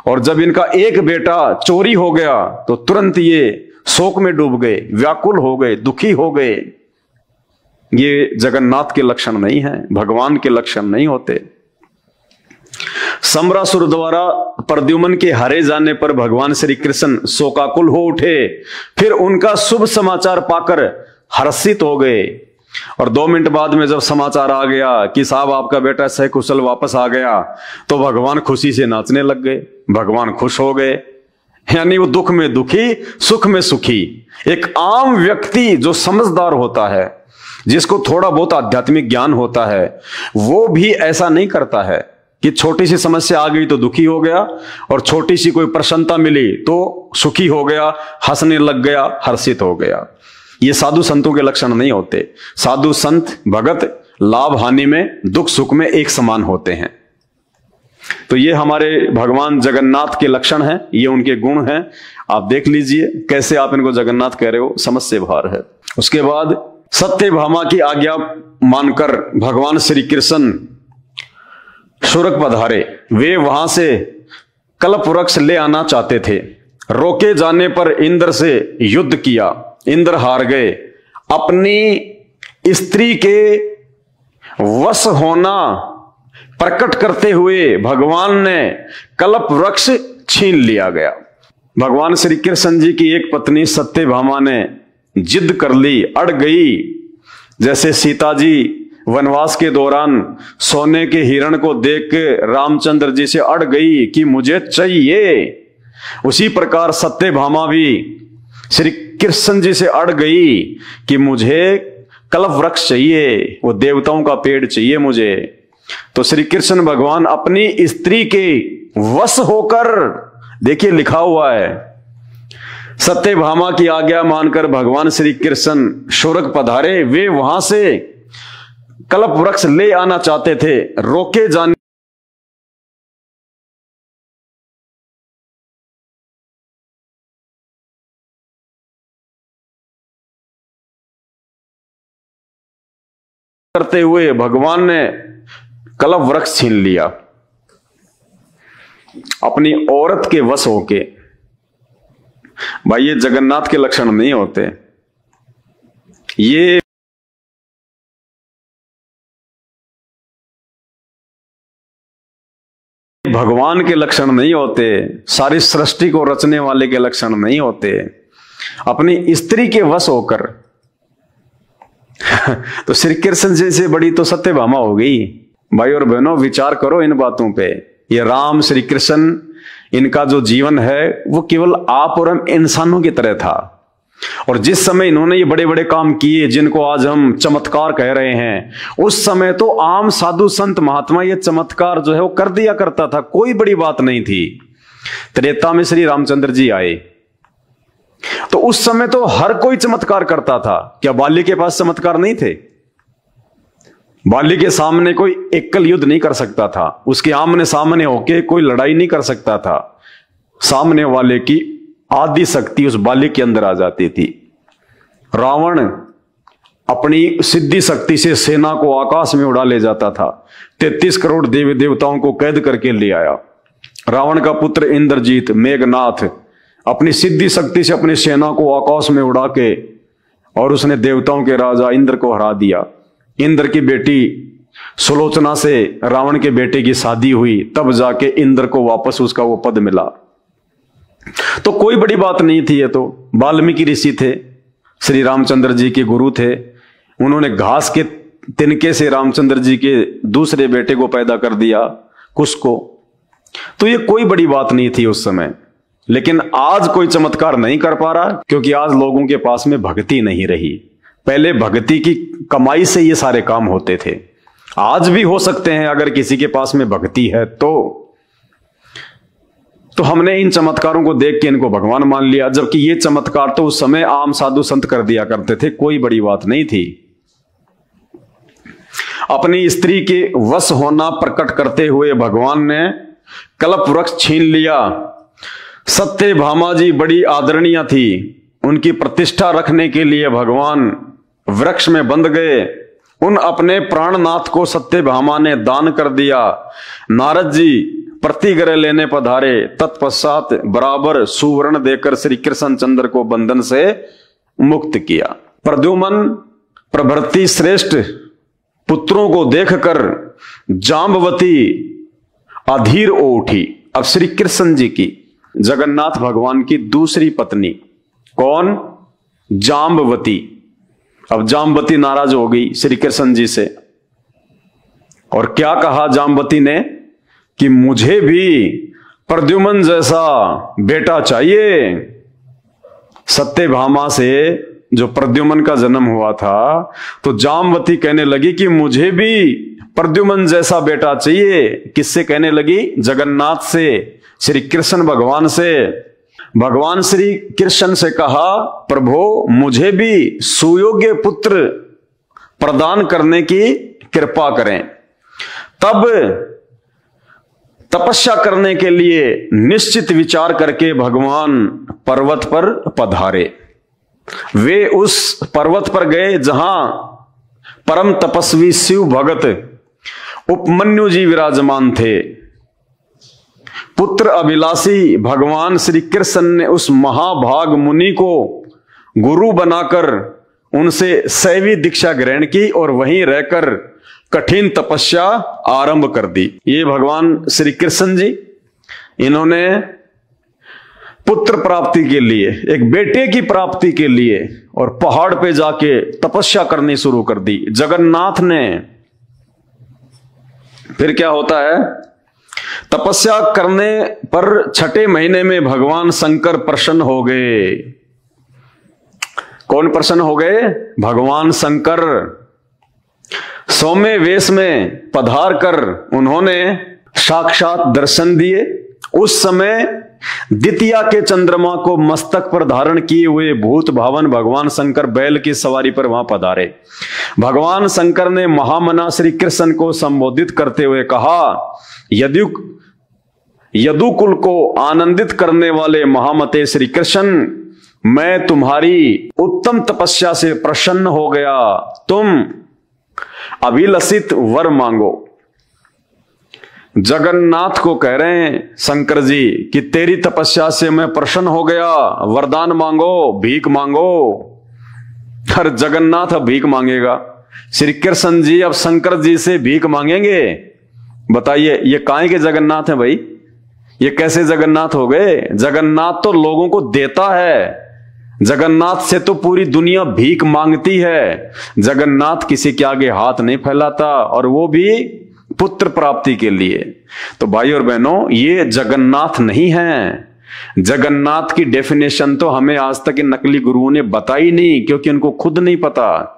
और जब इनका एक बेटा चोरी हो गया तो तुरंत ये शोक में डूब गए, व्याकुल हो गए, दुखी हो गए। ये जगन्नाथ के लक्षण नहीं है, भगवान के लक्षण नहीं होते। सम्रासुर द्वारा प्रद्युम्न के हारे जाने पर भगवान श्री कृष्ण शोकाकुल हो उठे। फिर उनका शुभ समाचार पाकर हर्षित हो गए। और 2 मिनट बाद में जब समाचार आ गया कि साहब आपका बेटा सकुशल वापस आ गया, तो भगवान खुशी से नाचने लग गए, भगवान खुश हो गए। यानी वो दुख में दुखी, सुख में सुखी। एक आम व्यक्ति जो समझदार होता है, जिसको थोड़ा बहुत आध्यात्मिक ज्ञान होता है, वो भी ऐसा नहीं करता है कि छोटी सी समस्या आ गई तो दुखी हो गया और छोटी सी कोई प्रसन्नता मिली तो सुखी हो गया, हंसने लग गया, हर्षित हो गया। ये साधु संतों के लक्षण नहीं होते। साधु संत भगत लाभ हानि में, दुख सुख में एक समान होते हैं। तो ये हमारे भगवान जगन्नाथ के लक्षण हैं, ये उनके गुण हैं। आप देख लीजिए कैसे आप इनको जगन्नाथ कह रहे हो, समझ से बाहर है। उसके बाद सत्यभामा की आज्ञा मानकर भगवान श्री कृष्ण शूरक पधारे। वे वहां से कल्प वृक्ष ले आना चाहते थे। रोके जाने पर इंद्र से युद्ध किया, इंद्र हार गए। अपनी स्त्री के वश होना प्रकट करते हुए भगवान ने कल्प वृक्ष छीन लिया गया। भगवान श्री कृष्ण जी की एक पत्नी सत्यभामा ने जिद कर ली, अड़ गई। जैसे सीता जी वनवास के दौरान सोने के हिरण को देख के रामचंद्र जी से अड़ गई कि मुझे चाहिए, उसी प्रकार सत्यभामा भी श्री कृष्ण जी से अड़ गई कि मुझे कल्प वृक्ष चाहिए, वो देवताओं का पेड़ चाहिए मुझे। तो श्री कृष्ण भगवान अपनी स्त्री के वश होकर, देखिए लिखा हुआ है, सत्यभामा की आज्ञा मानकर भगवान श्री कृष्ण शूरक पधारे। वे वहां से कल्प वृक्ष ले आना चाहते थे। रोके जाने करते हुए भगवान ने कल्प वृक्ष छीन लिया अपनी औरत के वश होके। भाई ये जगन्नाथ के लक्षण नहीं होते, ये भगवान के लक्षण नहीं होते, सारी सृष्टि को रचने वाले के लक्षण नहीं होते, अपनी स्त्री के वश होकर। तो श्री कृष्ण जी से बड़ी तो सत्यभामा हो गई। भाई और बहनों, विचार करो इन बातों पे। ये राम श्री कृष्ण, इनका जो जीवन है वो केवल आप और हम इंसानों की तरह था। और जिस समय इन्होंने ये बड़े बड़े काम किए जिनको आज हम चमत्कार कह रहे हैं, उस समय तो आम साधु संत महात्मा ये चमत्कार जो है वो कर दिया करता था, कोई बड़ी बात नहीं थी। त्रेता में श्री रामचंद्र जी आए तो उस समय तो हर कोई चमत्कार करता था। क्या बाली के पास चमत्कार नहीं थे? बाली के सामने कोई एकल युद्ध नहीं कर सकता था, उसके आमने सामने होके कोई लड़ाई नहीं कर सकता था। सामने वाले की आदि शक्ति उस बाली के अंदर आ जाती थी। रावण अपनी सिद्धि शक्ति से सेना को आकाश में उड़ा ले जाता था। 33 करोड़ देवी देवताओं को कैद करके ले आया। रावण का पुत्र इंद्रजीत, मेघनाथ, अपनी सिद्धि शक्ति से अपनी सेना को आकाश में उड़ा के और उसने देवताओं के राजा इंद्र को हरा दिया। इंद्र की बेटी सुलोचना से रावण के बेटे की शादी हुई, तब जाके इंद्र को वापस उसका वो पद मिला। तो कोई बड़ी बात नहीं थी। ये तो वाल्मीकि ऋषि थे, श्री रामचंद्र जी के गुरु थे। उन्होंने घास के तिनके से रामचंद्र जी के दूसरे बेटे को पैदा कर दिया, कुश को। तो ये कोई बड़ी बात नहीं थी उस समय। लेकिन आज कोई चमत्कार नहीं कर पा रहा, क्योंकि आज लोगों के पास में भक्ति नहीं रही। पहले भक्ति की कमाई से ये सारे काम होते थे। आज भी हो सकते हैं अगर किसी के पास में भक्ति है तो हमने इन चमत्कारों को देख के इनको भगवान मान लिया, जबकि ये चमत्कार तो उस समय आम साधु संत कर दिया करते थे, कोई बड़ी बात नहीं थी। अपनी स्त्री के वश होना प्रकट करते हुए भगवान ने कल्प वृक्ष छीन लिया। सत्यभामा जी बड़ी आदरणीय थी, उनकी प्रतिष्ठा रखने के लिए भगवान वृक्ष में बंध गए। उन अपने प्राणनाथ को सत्यभामा ने दान कर दिया। नारद जी प्रतिग्रह लेने पधारे, तत्पश्चात बराबर सुवर्ण देकर श्री कृष्ण चंद्र को बंधन से मुक्त किया। प्रद्युम्न प्रभृति श्रेष्ठ पुत्रों को देखकर जाम्बवती अधीर हो उठी। अब श्री कृष्ण जी की, जगन्नाथ भगवान की दूसरी पत्नी कौन? जाम्बवती। अब जाम्बवती नाराज हो गई श्री कृष्ण जी से, और क्या कहा जाम्बवती ने कि मुझे भी प्रद्युम्न जैसा बेटा चाहिए। सत्यभामा से जो प्रद्युम्न का जन्म हुआ था, तो जाम्बवती कहने लगी कि मुझे भी प्रद्युम्न जैसा बेटा चाहिए। किससे कहने लगी? जगन्नाथ से, श्री कृष्ण भगवान से। भगवान श्री कृष्ण से कहा, प्रभु मुझे भी सुयोग्य पुत्र प्रदान करने की कृपा करें। तब तपस्या करने के लिए निश्चित विचार करके भगवान पर्वत पर पधारे। वे उस पर्वत पर गए जहां परम तपस्वी शिव भगत उपमन्यु जी विराजमान थे। पुत्र अभिलाषी भगवान श्री कृष्ण ने उस महाभाग मुनि को गुरु बनाकर उनसे शैवी दीक्षा ग्रहण की और वहीं रहकर कठिन तपस्या आरंभ कर दी। ये भगवान श्री कृष्ण जी, इन्होंने पुत्र प्राप्ति के लिए, एक बेटे की प्राप्ति के लिए और पहाड़ पे जाके तपस्या करनी शुरू कर दी जगन्नाथ ने। फिर क्या होता है? तपस्या करने पर छठे महीने में भगवान शंकर प्रसन्न हो गए। कौन प्रसन्न हो गए? भगवान शंकर। सौम्य वेश में पधार कर उन्होंने साक्षात दर्शन दिए। उस समय द्वितीया के चंद्रमा को मस्तक पर धारण किए हुए भूत भावन भगवान शंकर बैल की सवारी पर वहां पधारे। भगवान शंकर ने महामना श्री कृष्ण को संबोधित करते हुए कहा, यदुकुल को आनंदित करने वाले महामते श्री कृष्ण, मैं तुम्हारी उत्तम तपस्या से प्रसन्न हो गया। तुम अभिलषित वर मांगो। जगन्नाथ को कह रहे हैं शंकर जी कि तेरी तपस्या से मैं प्रसन्न हो गया, वरदान मांगो, भीख मांगो। हर जगन्नाथ अब भीख मांगेगा। श्री कृष्ण जी अब शंकर जी से भीख मांगेंगे। बताइए ये काहे के जगन्नाथ है भाई? ये कैसे जगन्नाथ हो गए? जगन्नाथ तो लोगों को देता है। जगन्नाथ से तो पूरी दुनिया भीख मांगती है। जगन्नाथ किसी के आगे हाथ नहीं फैलाता, और वो भी पुत्र प्राप्ति के लिए। तो भाई और बहनों, ये जगन्नाथ नहीं है। जगन्नाथ की डेफिनेशन तो हमें आज तक इन नकली गुरुओं ने बताई नहीं, क्योंकि उनको खुद नहीं पता।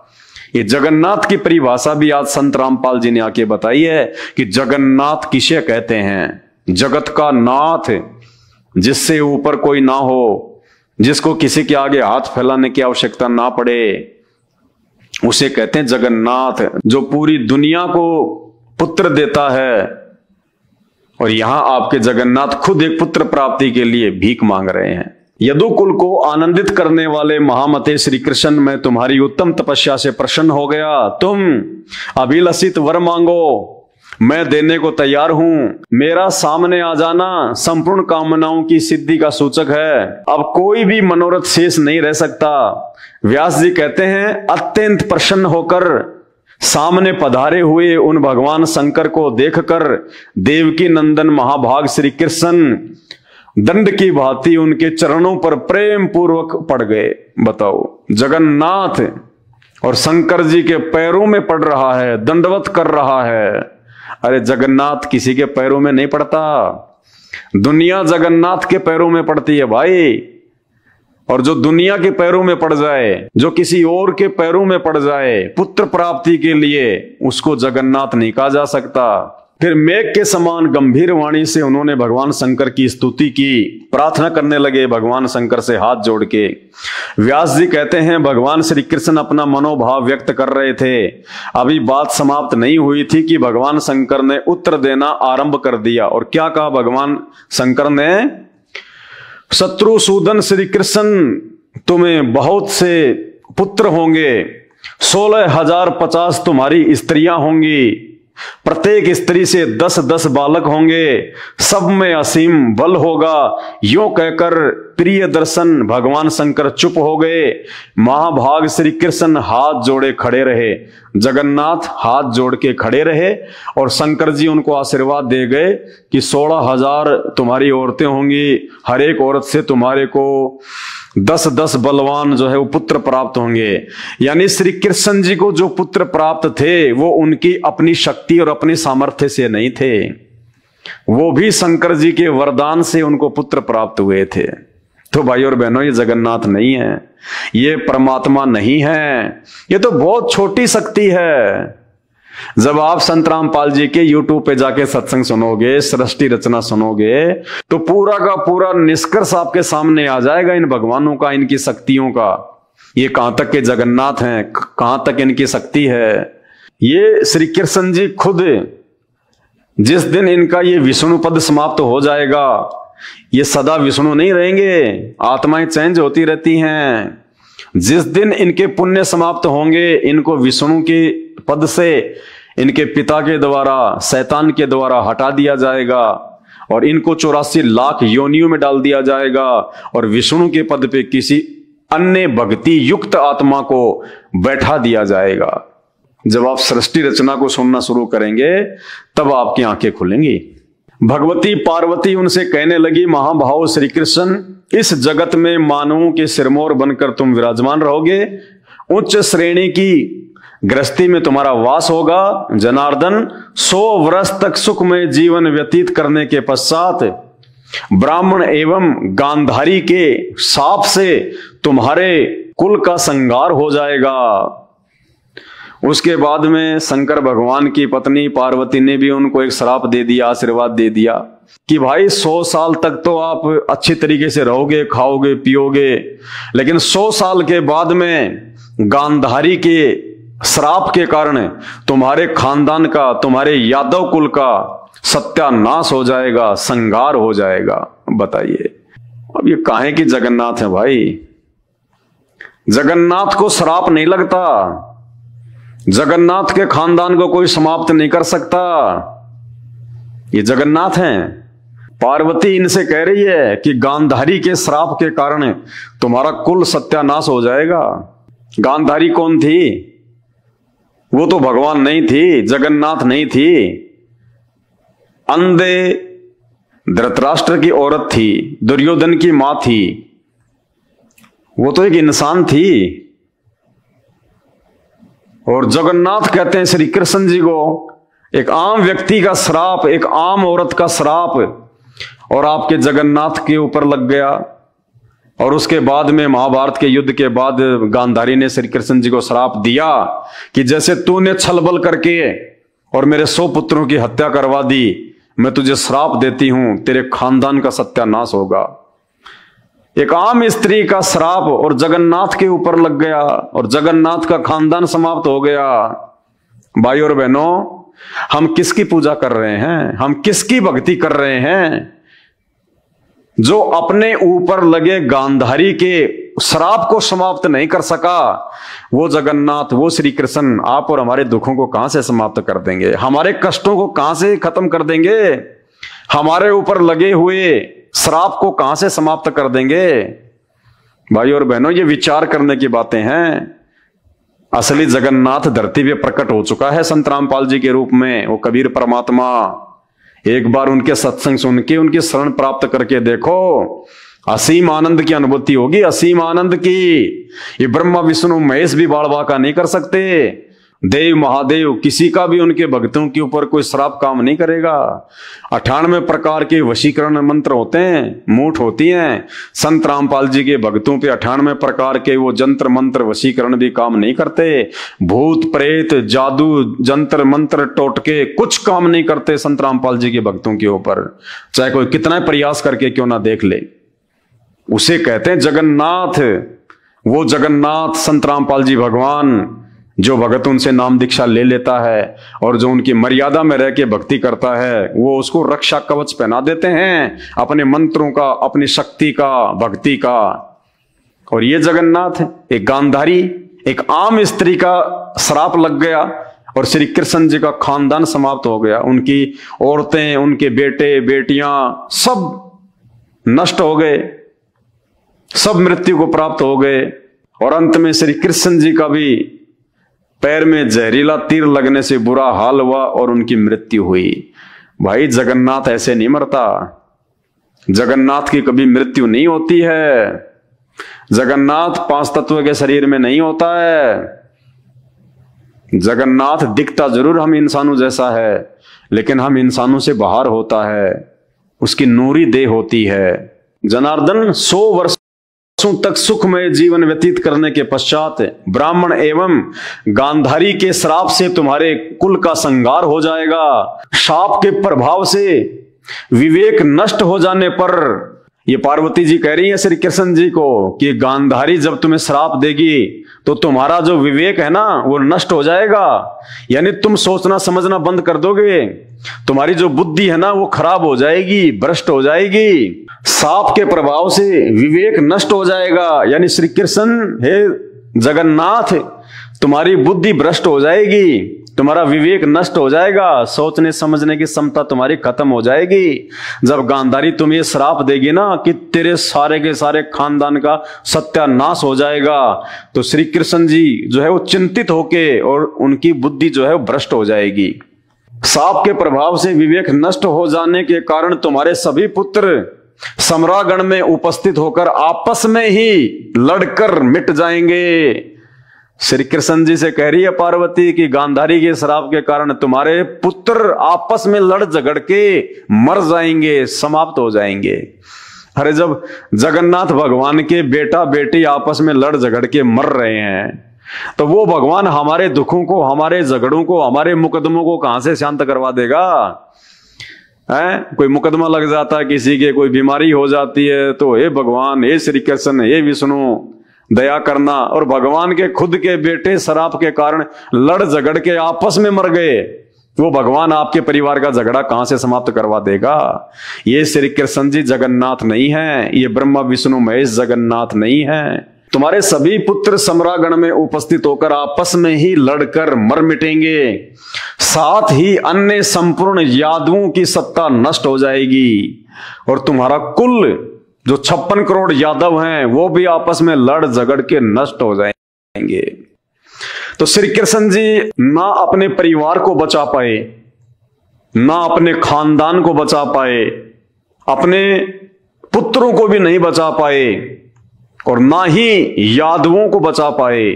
ये जगन्नाथ की परिभाषा भी आज संत रामपाल जी ने आके बताई है कि जगन्नाथ किसे कहते हैं? जगत का नाथ, जिससे ऊपर कोई ना हो, जिसको किसी के आगे हाथ फैलाने की आवश्यकता ना पड़े, उसे कहते हैं जगन्नाथ। जो पूरी दुनिया को पुत्र देता है। और यहां आपके जगन्नाथ खुद एक पुत्र प्राप्ति के लिए भीख मांग रहे हैं। यदुकुल को आनंदित करने वाले महामते श्री कृष्ण, मैं तुम्हारी उत्तम तपस्या से प्रसन्न हो गया। तुम अभिलषित वर मांगो, मैं देने को तैयार हूं। मेरा सामने आ जाना संपूर्ण कामनाओं की सिद्धि का सूचक है। अब कोई भी मनोरथ शेष नहीं रह सकता। व्यास जी कहते हैं, अत्यंत प्रसन्न होकर सामने पधारे हुए उन भगवान शंकर को देखकर देवकी नंदन महाभाग श्री कृष्ण दंड की भांति उनके चरणों पर प्रेम पूर्वक पड़ गए। बताओ, जगन्नाथ और शंकर जी के पैरों में पड़ रहा है, दंडवत कर रहा है। अरे जगन्नाथ किसी के पैरों में नहीं पड़ता, दुनिया जगन्नाथ के पैरों में पड़ती है भाई। और जो दुनिया के पैरों में पड़ जाए, जो किसी और के पैरों में पड़ जाए पुत्र प्राप्ति के लिए, उसको जगन्नाथ नहीं कहा जा सकता। फिर मेघ के समान गंभीर वाणी से उन्होंने भगवान शंकर की स्तुति की, प्रार्थना करने लगे भगवान शंकर से हाथ जोड़ के। व्यास जी कहते हैं भगवान श्री कृष्ण अपना मनोभाव व्यक्त कर रहे थे। अभी बात समाप्त नहीं हुई थी कि भगवान शंकर ने उत्तर देना आरंभ कर दिया। और क्या कहा भगवान शंकर ने? शत्रुसूदन श्री कृष्ण, तुम्हें बहुत से पुत्र होंगे, 16,050 तुम्हारी स्त्रियां होंगी, प्रत्येक स्त्री से 10-10 बालक होंगे, सब में असीम बल होगा। यूं कहकर प्रिय दर्शन भगवान शंकर चुप हो गए। महाभाग श्री कृष्ण हाथ जोड़े खड़े रहे, जगन्नाथ हाथ जोड़ के खड़े रहे और शंकर जी उनको आशीर्वाद दे गए कि 16,000 तुम्हारी औरतें होंगी, हर एक औरत से तुम्हारे को 10-10 बलवान जो है वो पुत्र प्राप्त होंगे। यानी श्री कृष्ण जी को जो पुत्र प्राप्त थे वो उनकी अपनी शक्ति और अपने सामर्थ्य से नहीं थे, वो भी शंकर जी के वरदान से उनको पुत्र प्राप्त हुए थे। तो भाई और बहनों, ये जगन्नाथ नहीं है, ये परमात्मा नहीं है, ये तो बहुत छोटी शक्ति है। जब आप संत रामपाल जी के YouTube पे जाके सत्संग सुनोगे, सृष्टि रचना सुनोगे, तो पूरा का पूरा निष्कर्ष आपके सामने आ जाएगा इन भगवानों का, इनकी शक्तियों का। ये कहां तक के जगन्नाथ हैं, कहां तक इनकी शक्ति है। ये श्री कृष्ण जी खुद, जिस दिन इनका ये विष्णु पद समाप्त हो जाएगा, ये सदा विष्णु नहीं रहेंगे, आत्माएं चेंज होती रहती हैं। जिस दिन इनके पुण्य समाप्त होंगे, इनको विष्णु के पद से इनके पिता के द्वारा, शैतान के द्वारा हटा दिया जाएगा और इनको 84 लाख योनियों में डाल दिया जाएगा और विष्णु के पद पे किसी अन्य भक्ति युक्त आत्मा को बैठा दिया जाएगा। जब आप सृष्टि रचना को सुनना शुरू करेंगे तब आपकी आंखें खुलेंगी। भगवती पार्वती उनसे कहने लगी, महाभाव श्री कृष्ण, इस जगत में मानवों के सिरमौर बनकर तुम विराजमान रहोगे, उच्च श्रेणी की गृहस्थी में तुम्हारा वास होगा। जनार्दन 100 वर्ष तक सुखमय जीवन व्यतीत करने के पश्चात ब्राह्मण एवं गांधारी के शाप से तुम्हारे कुल का संहार हो जाएगा। उसके बाद में शंकर भगवान की पत्नी पार्वती ने भी उनको एक श्राप दे दिया, आशीर्वाद दे दिया कि भाई 100 साल तक तो आप अच्छी तरीके से रहोगे, खाओगे, पियोगे, लेकिन 100 साल के बाद में गांधारी के श्राप के कारण तुम्हारे खानदान का, तुम्हारे यादव कुल का सत्यानाश हो जाएगा, संहार हो जाएगा। बताइए, अब ये काहे की जगन्नाथ है भाई? जगन्नाथ को श्राप नहीं लगता, जगन्नाथ के खानदान को कोई समाप्त नहीं कर सकता। ये जगन्नाथ हैं। पार्वती इनसे कह रही है कि गांधारी के श्राप के कारण तुम्हारा कुल सत्यानाश हो जाएगा। गांधारी कौन थी? वो तो भगवान नहीं थी, जगन्नाथ नहीं थी, अंधे धृतराष्ट्र की औरत थी, दुर्योधन की मां थी। वो तो एक इंसान थी। और जगन्नाथ कहते हैं श्री कृष्ण जी को एक आम व्यक्ति का श्राप, एक आम औरत का श्राप और आपके जगन्नाथ के ऊपर लग गया। और उसके बाद में महाभारत के युद्ध के बाद गांधारी ने श्री कृष्ण जी को श्राप दिया कि जैसे तूने छलबल करके और मेरे 100 पुत्रों की हत्या करवा दी, मैं तुझे श्राप देती हूं, तेरे खानदान का सत्यानाश होगा। एक आम स्त्री का श्राप और जगन्नाथ के ऊपर लग गया और जगन्नाथ का खानदान समाप्त हो गया। भाई और बहनों, हम किसकी पूजा कर रहे हैं? हम किसकी भक्ति कर रहे हैं? जो अपने ऊपर लगे गांधारी के श्राप को समाप्त नहीं कर सका, वो जगन्नाथ, वो श्री कृष्ण आप और हमारे दुखों को कहां से समाप्त कर देंगे? हमारे कष्टों को कहां से खत्म कर देंगे? हमारे ऊपर लगे हुए श्राप को कहां से समाप्त कर देंगे? भाई और बहनों, ये विचार करने की बातें हैं। असली जगन्नाथ धरती पे प्रकट हो चुका है संत रामपाल जी के रूप में। वो कबीर परमात्मा, एक बार उनके सत्संग सुन के उनकी शरण प्राप्त करके देखो, असीम आनंद की अनुभूति होगी, असीम आनंद की। ये ब्रह्मा विष्णु महेश भी बाड़ बांका नहीं कर सकते। देव महादेव किसी का भी उनके भक्तों के ऊपर कोई श्राप काम नहीं करेगा। 98 प्रकार के वशीकरण मंत्र होते हैं, मूठ होती हैं। संत रामपाल जी के भक्तों पे 98 प्रकार के वो जंत्र मंत्र वशीकरण भी काम नहीं करते। भूत प्रेत जादू जंत्र मंत्र टोटके कुछ काम नहीं करते संत रामपाल जी के भक्तों के ऊपर, चाहे कोई कितना प्रयास करके क्यों ना देख ले। उसे कहते हैं जगन्नाथ। वो जगन्नाथ संत रामपाल जी भगवान, जो भगत उनसे नाम दीक्षा ले लेता है और जो उनकी मर्यादा में रह के भक्ति करता है, वो उसको रक्षा कवच पहना देते हैं अपने मंत्रों का, अपनी शक्ति का, भक्ति का। और ये जगन्नाथ एक गांधारी, एक आम स्त्री का श्राप लग गया और श्री कृष्ण जी का खानदान समाप्त हो गया। उनकी औरतें, उनके बेटे बेटियां सब नष्ट हो गए, सब मृत्यु को प्राप्त हो गए। और अंत में श्री कृष्ण जी का भी पैर में जहरीला तीर लगने से बुरा हाल हुआ और उनकी मृत्यु हुई। भाई जगन्नाथ ऐसे नहीं मरता, जगन्नाथ की कभी मृत्यु नहीं होती है। जगन्नाथ 5 तत्व के शरीर में नहीं होता है। जगन्नाथ दिखता जरूर हम इंसानों जैसा है, लेकिन हम इंसानों से बाहर होता है, उसकी नूरी देह होती है। जनार्दन 100 वर्षों तक सुखमय जीवन व्यतीत करने के पश्चात ब्राह्मण एवं गांधारी के श्राप से तुम्हारे कुल का संहार हो जाएगा। शाप के प्रभाव से विवेक नष्ट हो जाने पर, ये पार्वती जी कह रही है श्री कृष्ण जी को कि गांधारी जब तुम्हें श्राप देगी तो तुम्हारा जो विवेक है ना वो नष्ट हो जाएगा, यानी तुम सोचना समझना बंद कर दोगे, तुम्हारी जो बुद्धि है ना वो खराब हो जाएगी, भ्रष्ट हो जाएगी। साप के प्रभाव से विवेक नष्ट हो जाएगा, यानी श्री कृष्ण हे जगन्नाथ तुम्हारी बुद्धि भ्रष्ट हो जाएगी, तुम्हारा विवेक नष्ट हो जाएगा, सोचने समझने की क्षमता तुम्हारी खत्म हो जाएगी। जब गांधारी तुम्हें श्राप देगी ना कि तेरे सारे के सारे खानदान का सत्यानाश हो जाएगा, तो श्री कृष्ण जी जो है वो चिंतित होके और उनकी बुद्धि जो है वो भ्रष्ट हो जाएगी। साप के प्रभाव से विवेक नष्ट हो जाने के कारण तुम्हारे सभी पुत्र सम्रागण में उपस्थित होकर आपस में ही लड़कर मिट जाएंगे। श्री कृष्ण जी से कह रही है पार्वती कि गांधारी के श्राप के कारण तुम्हारे पुत्र आपस में लड़ झगड़ के मर जाएंगे, समाप्त हो जाएंगे। अरे जब जगन्नाथ भगवान के बेटा बेटी आपस में लड़ झगड़ के मर रहे हैं तो वो भगवान हमारे दुखों को, हमारे झगड़ों को, हमारे मुकदमों को कहां से शांत करवा देगा? कोई मुकदमा लग जाता है किसी के, कोई बीमारी हो जाती है तो हे भगवान, हे श्री कृष्ण, हे विष्णु दया करना। और भगवान के खुद के बेटे शराब के कारण लड़ झगड़ के आपस में मर गए, वो भगवान आपके परिवार का झगड़ा कहां से समाप्त करवा देगा? ये श्री कृष्ण जी जगन्नाथ नहीं है, ये ब्रह्मा विष्णु महेश जगन्नाथ नहीं है। तुम्हारे सभी पुत्र सम्रागण में उपस्थित होकर आपस में ही लड़कर मर मिटेंगे, साथ ही अन्य संपूर्ण यादवों की सत्ता नष्ट हो जाएगी और तुम्हारा कुल जो 56 करोड़ यादव हैं वो भी आपस में लड़ झगड़ के नष्ट हो जाएंगे। तो श्री कृष्ण जी ना अपने परिवार को बचा पाए, ना अपने खानदान को बचा पाए, अपने पुत्रों को भी नहीं बचा पाए और ना ही यादवों को बचा पाए।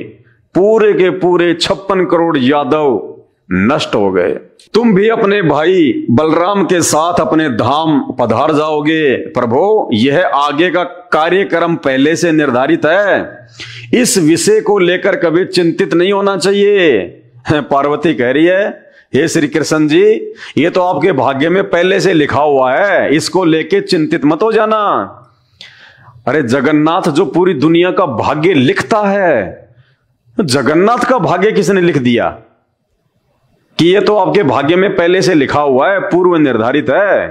पूरे के पूरे 56 करोड़ यादव नष्ट हो गए। तुम भी अपने भाई बलराम के साथ अपने धाम पधार जाओगे। प्रभु, यह आगे का कार्यक्रम पहले से निर्धारित है, इस विषय को लेकर कभी चिंतित नहीं होना चाहिए। पार्वती कह रही है, हे श्री कृष्ण जी, ये तो आपके भाग्य में पहले से लिखा हुआ है, इसको लेके चिंतित मत हो जाना। अरे जगन्नाथ जो पूरी दुनिया का भाग्य लिखता है, जगन्नाथ का भाग्य किसने लिख दिया कि ये तो आपके भाग्य में पहले से लिखा हुआ है, पूर्व निर्धारित है?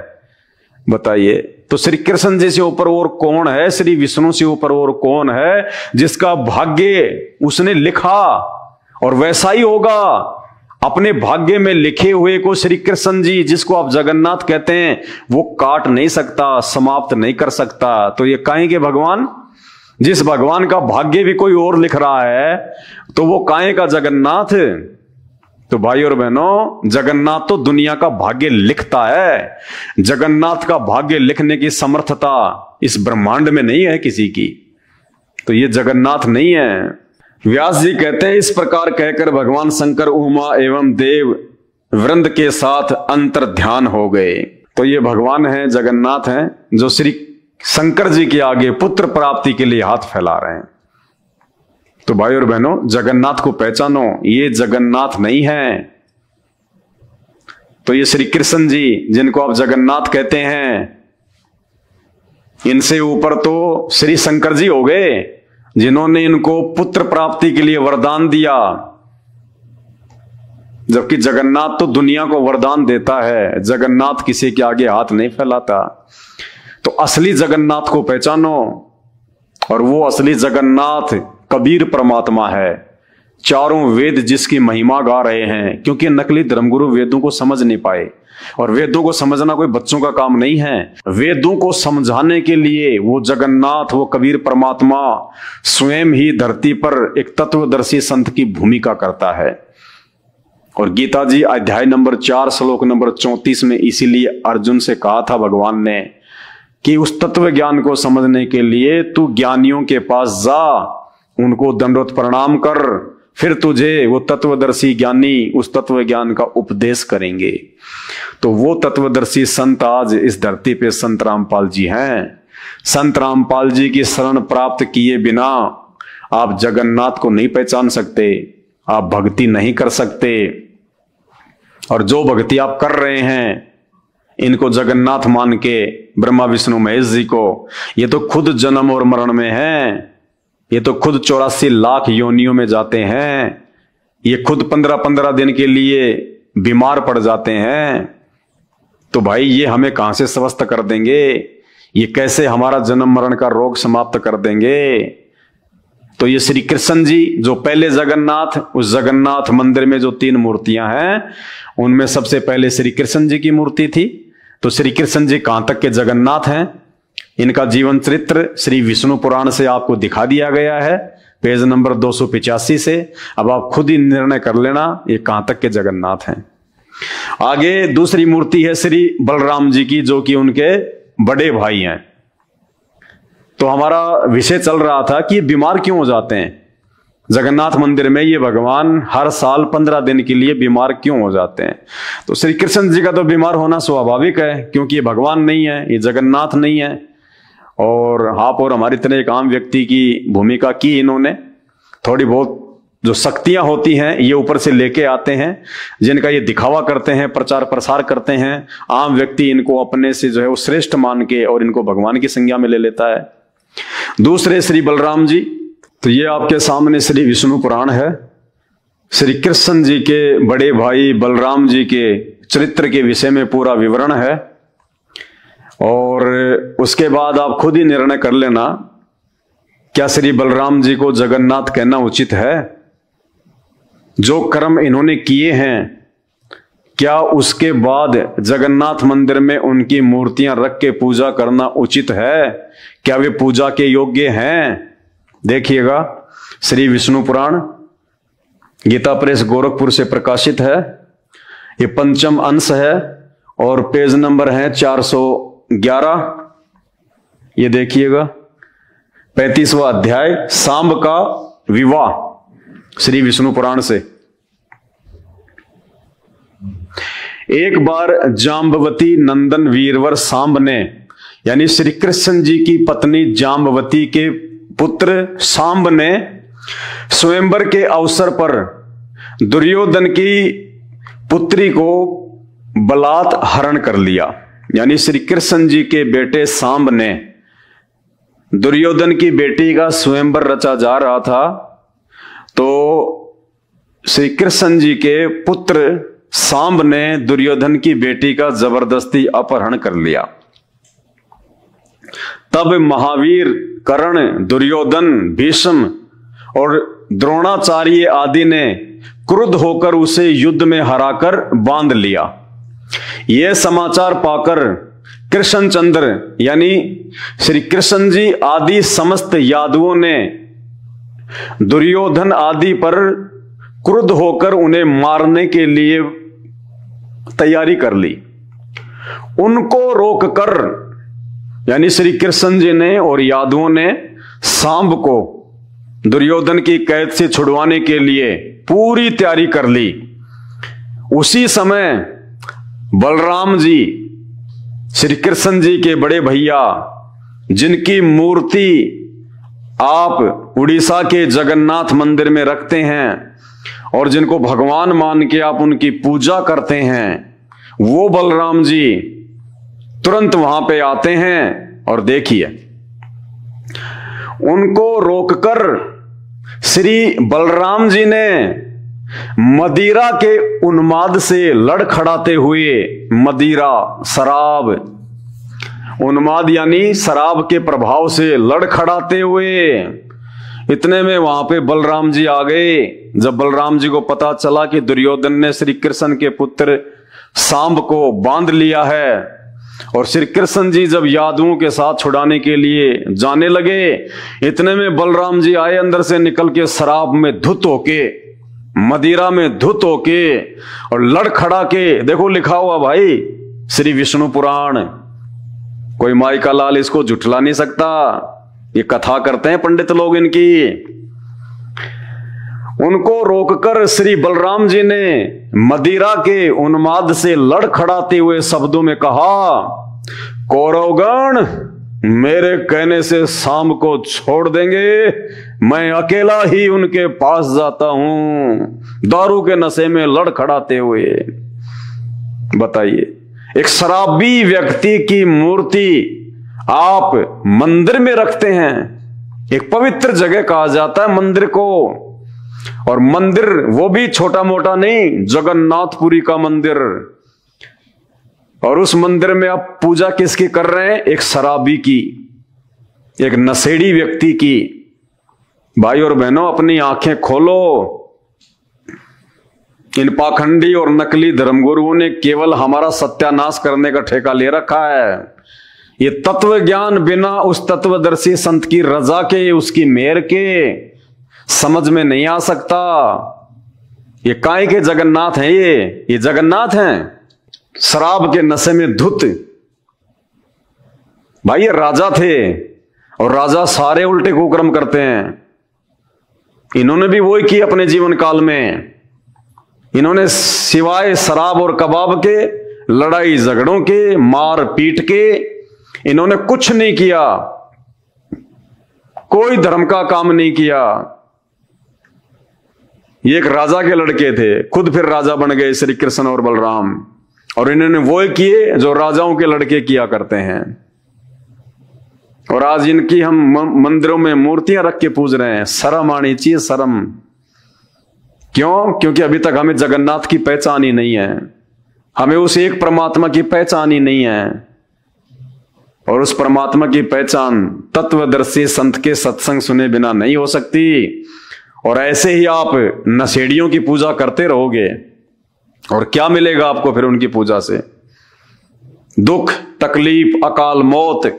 बताइए। तो श्री कृष्ण जी से ऊपर और कौन है, श्री विष्णु से ऊपर और कौन है जिसका भाग्य उसने लिखा और वैसा ही होगा? अपने भाग्य में लिखे हुए को श्री कृष्ण जी, जिसको आप जगन्नाथ कहते हैं, वो काट नहीं सकता, समाप्त नहीं कर सकता। तो ये काहे के भगवान? जिस भगवान का भाग्य भी कोई और लिख रहा है तो वो काहे का जगन्नाथ। तो भाई और बहनों, जगन्नाथ तो दुनिया का भाग्य लिखता है। जगन्नाथ का भाग्य लिखने की समर्थता इस ब्रह्मांड में नहीं है किसी की। तो ये जगन्नाथ नहीं है। व्यास जी कहते हैं, इस प्रकार कहकर भगवान शंकर उमा एवं देव वृंद के साथ अंतर ध्यान हो गए। तो ये भगवान हैं, जगन्नाथ हैं, जो श्री शंकर जी के आगे पुत्र प्राप्ति के लिए हाथ फैला रहे हैं। तो भाई और बहनों, जगन्नाथ को पहचानो, ये जगन्नाथ नहीं है। तो ये श्री कृष्ण जी जिनको आप जगन्नाथ कहते हैं, इनसे ऊपर तो श्री शंकर जी हो गए, जिन्होंने इनको पुत्र प्राप्ति के लिए वरदान दिया। जबकि जगन्नाथ तो दुनिया को वरदान देता है, जगन्नाथ किसी के आगे हाथ नहीं फैलाता। तो असली जगन्नाथ को पहचानो, और वो असली जगन्नाथ कबीर परमात्मा है। चारों वेद जिसकी महिमा गा रहे हैं, क्योंकि नकली धर्मगुरु वेदों को समझ नहीं पाए, और वेदों को समझना कोई बच्चों का काम नहीं है। वेदों को समझाने के लिए वो जगन्नाथ, वो कबीर परमात्मा स्वयं ही धरती पर एक तत्वदर्शी संत की भूमिका करता है। और गीता जी अध्याय नंबर 4 श्लोक नंबर 34 में इसीलिए अर्जुन से कहा था भगवान ने कि उस तत्व ज्ञान को समझने के लिए तू ज्ञानियों के पास जा, उनको दंडवत प्रणाम कर, फिर तुझे वो तत्वदर्शी ज्ञानी उस तत्व ज्ञान का उपदेश करेंगे। तो वो तत्वदर्शी संत आज इस धरती पे संत रामपाल जी हैं। संत रामपाल जी की शरण प्राप्त किए बिना आप जगन्नाथ को नहीं पहचान सकते, आप भक्ति नहीं कर सकते। और जो भक्ति आप कर रहे हैं, इनको जगन्नाथ मान के ब्रह्मा विष्णु महेश जी को, ये तो खुद जन्म और मरण में हैं। ये तो खुद 84 लाख योनियों में जाते हैं। ये खुद 15-15 दिन के लिए बीमार पड़ जाते हैं। तो भाई ये हमें कहां से स्वस्थ कर देंगे? ये कैसे हमारा जन्म मरण का रोग समाप्त कर देंगे? तो ये श्री कृष्ण जी जो पहले जगन्नाथ, उस जगन्नाथ मंदिर में जो 3 मूर्तियां हैं, उनमें सबसे पहले श्री कृष्ण जी की मूर्ति थी। तो श्री कृष्ण जी कहां तक के जगन्नाथ हैं, इनका जीवन चरित्र श्री विष्णु पुराण से आपको दिखा दिया गया है, पेज नंबर 285 से। अब आप खुद ही निर्णय कर लेना ये कहां तक के जगन्नाथ हैं। आगे दूसरी मूर्ति है श्री बलराम जी की, जो कि उनके बड़े भाई हैं। तो हमारा विषय चल रहा था कि ये बीमार क्यों हो जाते हैं जगन्नाथ मंदिर में। ये भगवान हर साल 15 दिन के लिए बीमार क्यों हो जाते हैं? तो श्री कृष्ण जी का तो बीमार होना स्वाभाविक है, क्योंकि ये भगवान नहीं है, ये जगन्नाथ नहीं है। और आप और हमारी तरह एक आम व्यक्ति की भूमिका की इन्होंने। थोड़ी बहुत जो शक्तियां होती हैं ये ऊपर से लेके आते हैं, जिनका ये दिखावा करते हैं, प्रचार प्रसार करते हैं। आम व्यक्ति इनको अपने से जो है वो श्रेष्ठ मान के और इनको भगवान की संज्ञा में ले लेता है। दूसरे श्री बलराम जी, तो ये आपके सामने श्री विष्णु पुराण है। श्री कृष्ण जी के बड़े भाई बलराम जी के चरित्र के विषय में पूरा विवरण है। और उसके बाद आप खुद ही निर्णय कर लेना, क्या श्री बलराम जी को जगन्नाथ कहना उचित है? जो कर्म इन्होंने किए हैं, क्या उसके बाद जगन्नाथ मंदिर में उनकी मूर्तियां रख के पूजा करना उचित है? क्या वे पूजा के योग्य हैं? देखिएगा, श्री विष्णु पुराण गीता प्रेस गोरखपुर से प्रकाशित है। ये 5म अंश है और पेज नंबर है 411। ये देखिएगा, 35वां अध्याय, सांब का विवाह, श्री विष्णु पुराण से। एक बार जाम्बवती नंदन वीरवर सांब ने, यानी श्री कृष्ण जी की पत्नी जाम्बवती के पुत्र सांब ने स्वयंवर के अवसर पर दुर्योधन की पुत्री को बलात् हरण कर लिया। यानी श्री कृष्ण जी के बेटे सांब ने, दुर्योधन की बेटी का स्वयंवर रचा जा रहा था, तो श्री कृष्ण जी के पुत्र सांब ने दुर्योधन की बेटी का जबरदस्ती अपहरण कर लिया। तब महावीर, कर्ण, दुर्योधन, भीष्म और द्रोणाचार्य आदि ने क्रुद्ध होकर उसे युद्ध में हराकर बांध लिया। यह समाचार पाकर कृष्णचंद्र यानी श्री कृष्ण जी आदि समस्त यादवों ने दुर्योधन आदि पर क्रुद्ध होकर उन्हें मारने के लिए तैयारी कर ली। उनको रोककर यानी श्री कृष्ण जी ने और यादवों ने सांब को दुर्योधन की कैद से छुड़वाने के लिए पूरी तैयारी कर ली। उसी समय बलराम जी श्री कृष्ण जी के बड़े भैया, जिनकी मूर्ति आप उड़ीसा के जगन्नाथ मंदिर में रखते हैं और जिनको भगवान मान के आप उनकी पूजा करते हैं, वो बलराम जी तुरंत वहां पे आते हैं और देखिए, उनको रोककर श्री बलराम जी ने मदिरा के उन्माद से लड़खड़ाते हुए, मदिरा शराब, उन्माद यानी शराब के प्रभाव से लड़खड़ाते हुए, इतने में वहां पे बलराम जी आ गए। जब बलराम जी को पता चला कि दुर्योधन ने श्री कृष्ण के पुत्र सांब को बांध लिया है और श्री कृष्ण जी जब यादवों के साथ छुड़ाने के लिए जाने लगे, इतने में बलराम जी आए अंदर से निकल के, शराब में धुत होके, मदिरा में धुत होके और लड़खड़ा के। देखो लिखा हुआ भाई श्री विष्णु पुराण, कोई माई का लाल इसको झुठला नहीं सकता। ये कथा करते हैं पंडित लोग इनकी। उनको रोककर श्री बलराम जी ने मदिरा के उन्माद से लड़खड़ाते हुए शब्दों में कहा, कौरवगण मेरे कहने से शाम को छोड़ देंगे, मैं अकेला ही उनके पास जाता हूं। दारू के नशे में लड़खड़ाते हुए। बताइए, एक शराबी व्यक्ति की मूर्ति आप मंदिर में रखते हैं। एक पवित्र जगह कहा जाता है मंदिर को, और मंदिर वो भी छोटा मोटा नहीं, जगन्नाथपुरी का मंदिर। और उस मंदिर में आप पूजा किसकी कर रहे हैं? एक शराबी की, एक नशेड़ी व्यक्ति की। भाई और बहनों, अपनी आंखें खोलो। इन पाखंडी और नकली धर्मगुरुओं ने केवल हमारा सत्यानाश करने का ठेका ले रखा है। ये तत्व ज्ञान बिना उस तत्वदर्शी संत की रजा के, उसकी मेहर के समझ में नहीं आ सकता। ये काय के जगन्नाथ हैं? ये जगन्नाथ हैं शराब के नशे में धुत। भाई ये राजा थे, और राजा सारे उल्टे कुकर्म करते हैं। इन्होंने भी वही किया अपने जीवन काल में। इन्होंने सिवाय शराब और कबाब के, लड़ाई झगड़ों के, मार पीट के, इन्होंने कुछ नहीं किया। कोई धर्म का काम नहीं किया। ये एक राजा के लड़के थे, खुद फिर राजा बन गए श्री कृष्ण और बलराम। और इन्होंने वो किए जो राजाओं के लड़के किया करते हैं। और आज इनकी हम मंदिरों में मूर्तियां रख के पूज रहे हैं। शर्म आनी चाहिए, शर्म। क्यों? क्योंकि अभी तक हमें जगन्नाथ की पहचान ही नहीं है, हमें उस एक परमात्मा की पहचान ही नहीं है। और उस परमात्मा की पहचान तत्वदर्शी संत के सत्संग सुने बिना नहीं हो सकती। और ऐसे ही आप नशेड़ियों की पूजा करते रहोगे, और क्या मिलेगा आपको फिर उनकी पूजा से? दुख, तकलीफ, अकाल मौत।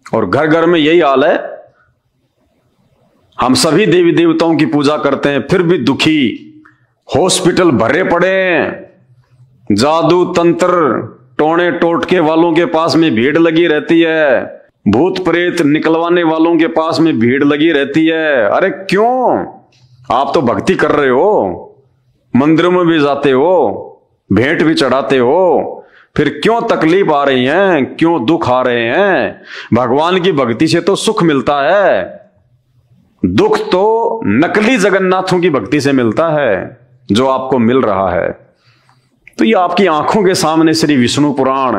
और घर घर में यही हाल है। हम सभी देवी देवताओं की पूजा करते हैं, फिर भी दुखी। हॉस्पिटल भरे पड़े हैं। जादू तंत्र टोने टोटके वालों के पास में भीड़ लगी रहती है। भूत प्रेत निकलवाने वालों के पास में भीड़ लगी रहती है। अरे क्यों? आप तो भक्ति कर रहे हो, मंदिरों में भी जाते हो, भेंट भी चढ़ाते हो, फिर क्यों तकलीफ आ रही है? क्यों दुख आ रहे हैं? भगवान की भक्ति से तो सुख मिलता है। दुख तो नकली जगन्नाथों की भक्ति से मिलता है, जो आपको मिल रहा है। तो ये आपकी आंखों के सामने श्री विष्णु पुराण।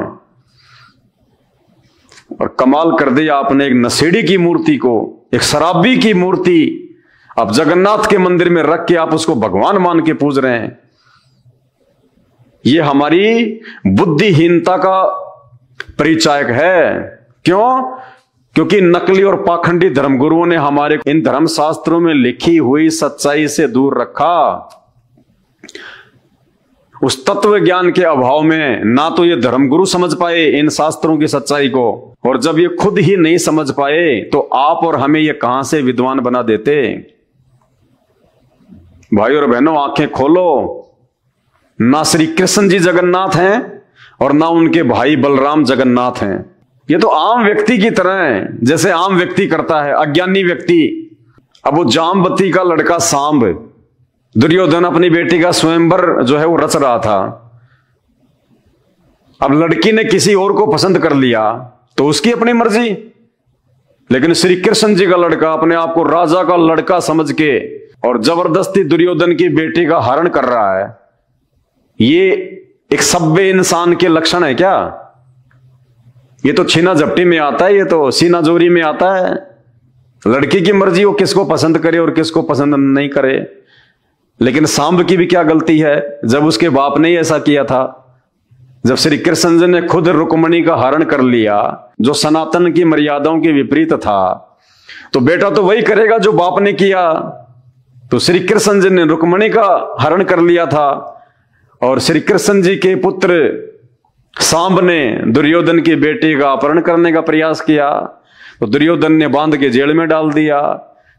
और कमाल कर दिया आपने, एक नशेड़ी की मूर्ति को, एक शराबी की मूर्ति आप जगन्नाथ के मंदिर में रख के आप उसको भगवान मान के पूज रहे हैं। ये हमारी बुद्धिहीनता का परिचायक है। क्यों? क्योंकि नकली और पाखंडी धर्मगुरुओं ने हमारे इन धर्म शास्त्रों में लिखी हुई सच्चाई से दूर रखा। उस तत्व ज्ञान के अभाव में ना तो ये धर्मगुरु समझ पाए इन शास्त्रों की सच्चाई को, और जब ये खुद ही नहीं समझ पाए तो आप और हमें ये कहां से विद्वान बना देते। भाई और बहनों, आंखें खोलो। ना श्री कृष्ण जी जगन्नाथ हैं और ना उनके भाई बलराम जगन्नाथ हैं। ये तो आम व्यक्ति की तरह है, जैसे आम व्यक्ति करता है, अज्ञानी व्यक्ति। अब वो जामवती का लड़का सांब, दुर्योधन अपनी बेटी का स्वयंवर जो है वो रच रहा था। अब लड़की ने किसी और को पसंद कर लिया तो उसकी अपनी मर्जी, लेकिन श्री कृष्ण जी का लड़का अपने आप को राजा का लड़का समझ के और जबरदस्ती दुर्योधन की बेटी का हरण कर रहा है। ये एक सभ्य इंसान के लक्षण है क्या? ये तो छीना झपटी में आता है, ये तो सीना जोरी में आता है। लड़की की मर्जी, वो किसको पसंद करे और किसको पसंद नहीं करे। लेकिन सांब की भी क्या गलती है जब उसके बाप ने ही ऐसा किया था। जब श्री कृष्ण जी ने खुद रुक्मणी का हरण कर लिया, जो सनातन की मर्यादाओं के विपरीत था, तो बेटा तो वही करेगा जो बाप ने किया। तो श्री कृष्ण जी ने रुक्मणी का हरण कर लिया था और श्री कृष्ण जी के पुत्र सांब ने दुर्योधन की बेटी का अपहरण करने का प्रयास किया। तो दुर्योधन ने बांध के जेल में डाल दिया।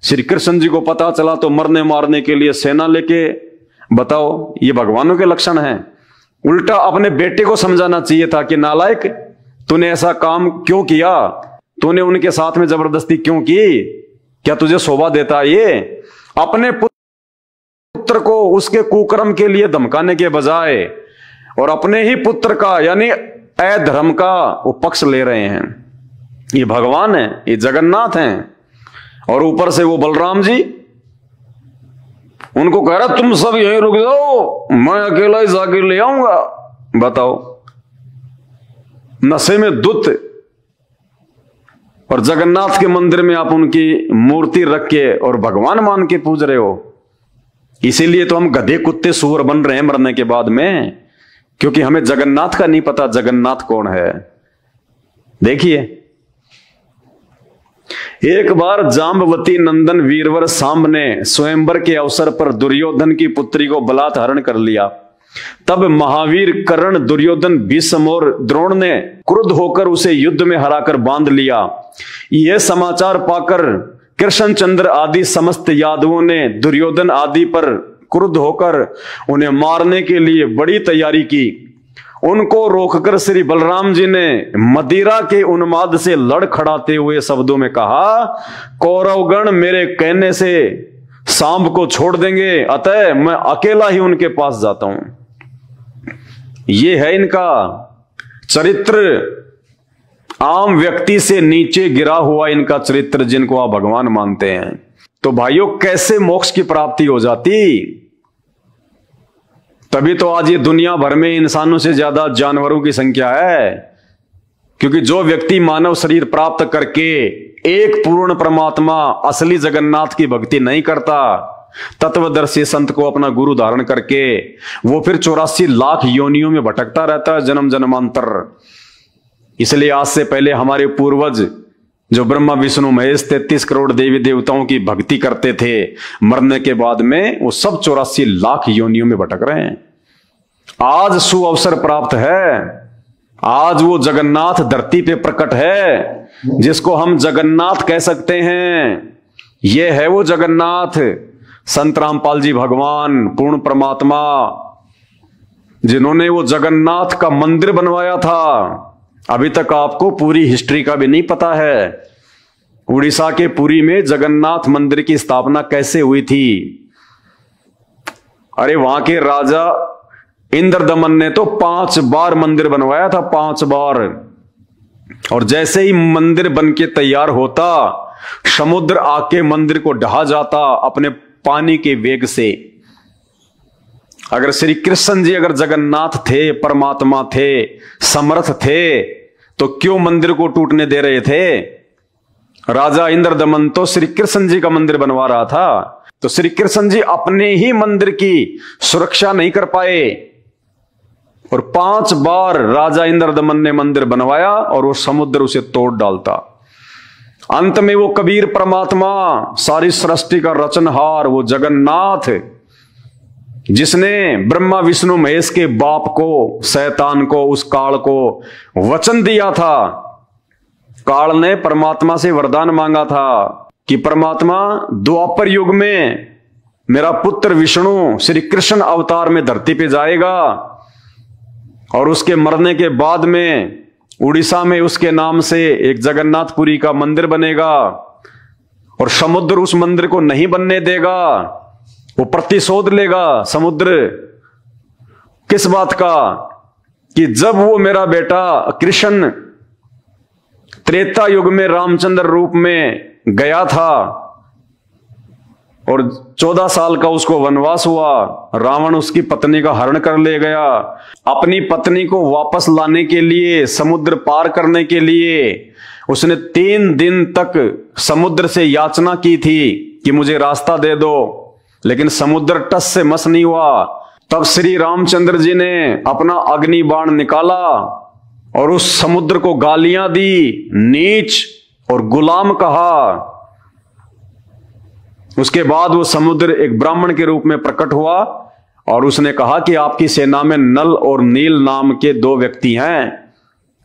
श्री कृष्ण जी को पता चला तो मरने मारने के लिए सेना लेके, बताओ ये भगवानों के लक्षण हैं। उल्टा अपने बेटे को समझाना चाहिए था कि नालायक, तूने ऐसा काम क्यों किया, तूने उनके साथ में जबरदस्ती क्यों की, क्या तुझे शोभा देता ये? अपने पुत्र को उसके कुकर्म के लिए धमकाने के बजाय और अपने ही पुत्र का यानी अधर्म का वो पक्ष ले रहे हैं। ये भगवान है, ये जगन्नाथ हैं। और ऊपर से वो बलराम जी उनको कह रहा तुम सब यहीं रुक जाओ, मैं अकेला ही जाके ले आऊंगा। बताओ, नशे में दुत, और जगन्नाथ के मंदिर में आप उनकी मूर्ति रख के और भगवान मान के पूज रहे हो। इसीलिए तो हम गधे कुत्ते सूअर बन रहे हैं मरने के बाद में, क्योंकि हमें जगन्नाथ का नहीं पता जगन्नाथ कौन है। देखिए, एक बार जाम्बवती नंदन वीरवर सांब ने स्वयंवर के अवसर पर दुर्योधन की पुत्री को बलात् हरण कर लिया। तब महावीर कर्ण, दुर्योधन, भीष्म और द्रोण ने क्रुद्ध होकर उसे युद्ध में हराकर बांध लिया। यह समाचार पाकर कृष्णचंद्र आदि समस्त यादवों ने दुर्योधन आदि पर क्रुद्ध होकर उन्हें मारने के लिए बड़ी तैयारी की। उनको रोककर श्री बलराम जी ने मदिरा के उन्माद से लड़ खड़ाते हुए शब्दों में कहा, कौरवगण मेरे कहने से सांब को छोड़ देंगे, अतः मैं अकेला ही उनके पास जाता हूं। ये है इनका चरित्र, आम व्यक्ति से नीचे गिरा हुआ इनका चरित्र, जिनको आप भगवान मानते हैं। तो भाइयों, कैसे मोक्ष की प्राप्ति हो जाती? तभी तो आज ये दुनिया भर में इंसानों से ज्यादा जानवरों की संख्या है, क्योंकि जो व्यक्ति मानव शरीर प्राप्त करके एक पूर्ण परमात्मा असली जगन्नाथ की भक्ति नहीं करता, तत्वदर्शी संत को अपना गुरु धारण करके, वो फिर 84 लाख योनियों में भटकता रहता है जन्म जन्मांतर। इसलिए आज से पहले हमारे पूर्वज जो ब्रह्मा विष्णु महेश 33 करोड़ देवी देवताओं की भक्ति करते थे, मरने के बाद में वो सब 84 लाख योनियों में भटक रहे हैं। आज सुअवसर प्राप्त है, आज वो जगन्नाथ धरती पे प्रकट है, जिसको हम जगन्नाथ कह सकते हैं। ये है वो जगन्नाथ, संत रामपाल जी भगवान, पूर्ण परमात्मा, जिन्होंने वो जगन्नाथ का मंदिर बनवाया था। अभी तक आपको पूरी हिस्ट्री का भी नहीं पता है, उड़ीसा के पुरी में जगन्नाथ मंदिर की स्थापना कैसे हुई थी। अरे वहां के राजा इंद्रदमन ने तो 5 बार मंदिर बनवाया था, 5 बार। और जैसे ही मंदिर बन के तैयार होता, समुद्र आके मंदिर को ढहा जाता अपने पानी के वेग से। अगर श्री कृष्ण जी अगर जगन्नाथ थे, परमात्मा थे, समर्थ थे, तो क्यों मंदिर को टूटने दे रहे थे? राजा इंद्रदमन तो श्री कृष्ण जी का मंदिर बनवा रहा था, तो श्री कृष्ण जी अपने ही मंदिर की सुरक्षा नहीं कर पाए, और 5 बार राजा इंद्रदमन ने मंदिर बनवाया और वो समुद्र उसे तोड़ डालता। अंत में वो कबीर परमात्मा, सारी सृष्टि का रचनहार, वो जगन्नाथ, जिसने ब्रह्मा विष्णु महेश के बाप को, शैतान को, उस काल को वचन दिया था। काल ने परमात्मा से वरदान मांगा था कि परमात्मा द्वापर युग में मेरा पुत्र विष्णु श्री कृष्ण अवतार में धरती पे जाएगा और उसके मरने के बाद में उड़ीसा में उसके नाम से एक जगन्नाथपुरी का मंदिर बनेगा और समुद्र उस मंदिर को नहीं बनने देगा, वो प्रतिशोध लेगा समुद्र। किस बात का? कि जब वो मेरा बेटा कृष्ण त्रेता युग में रामचंद्र रूप में गया था और 14 साल का उसको वनवास हुआ, रावण उसकी पत्नी का हरण कर ले गया। अपनी पत्नी को वापस लाने के लिए, समुद्र पार करने के लिए उसने 3 दिन तक समुद्र से याचना की थी कि मुझे रास्ता दे दो, लेकिन समुद्र टस से मस नहीं हुआ। तब श्री रामचंद्र जी ने अपना अग्नि बाण निकाला और उस समुद्र को गालियां दी, नीच और गुलाम कहा। उसके बाद वो समुद्र एक ब्राह्मण के रूप में प्रकट हुआ और उसने कहा कि आपकी सेना में नल और नील नाम के 2 व्यक्ति हैं,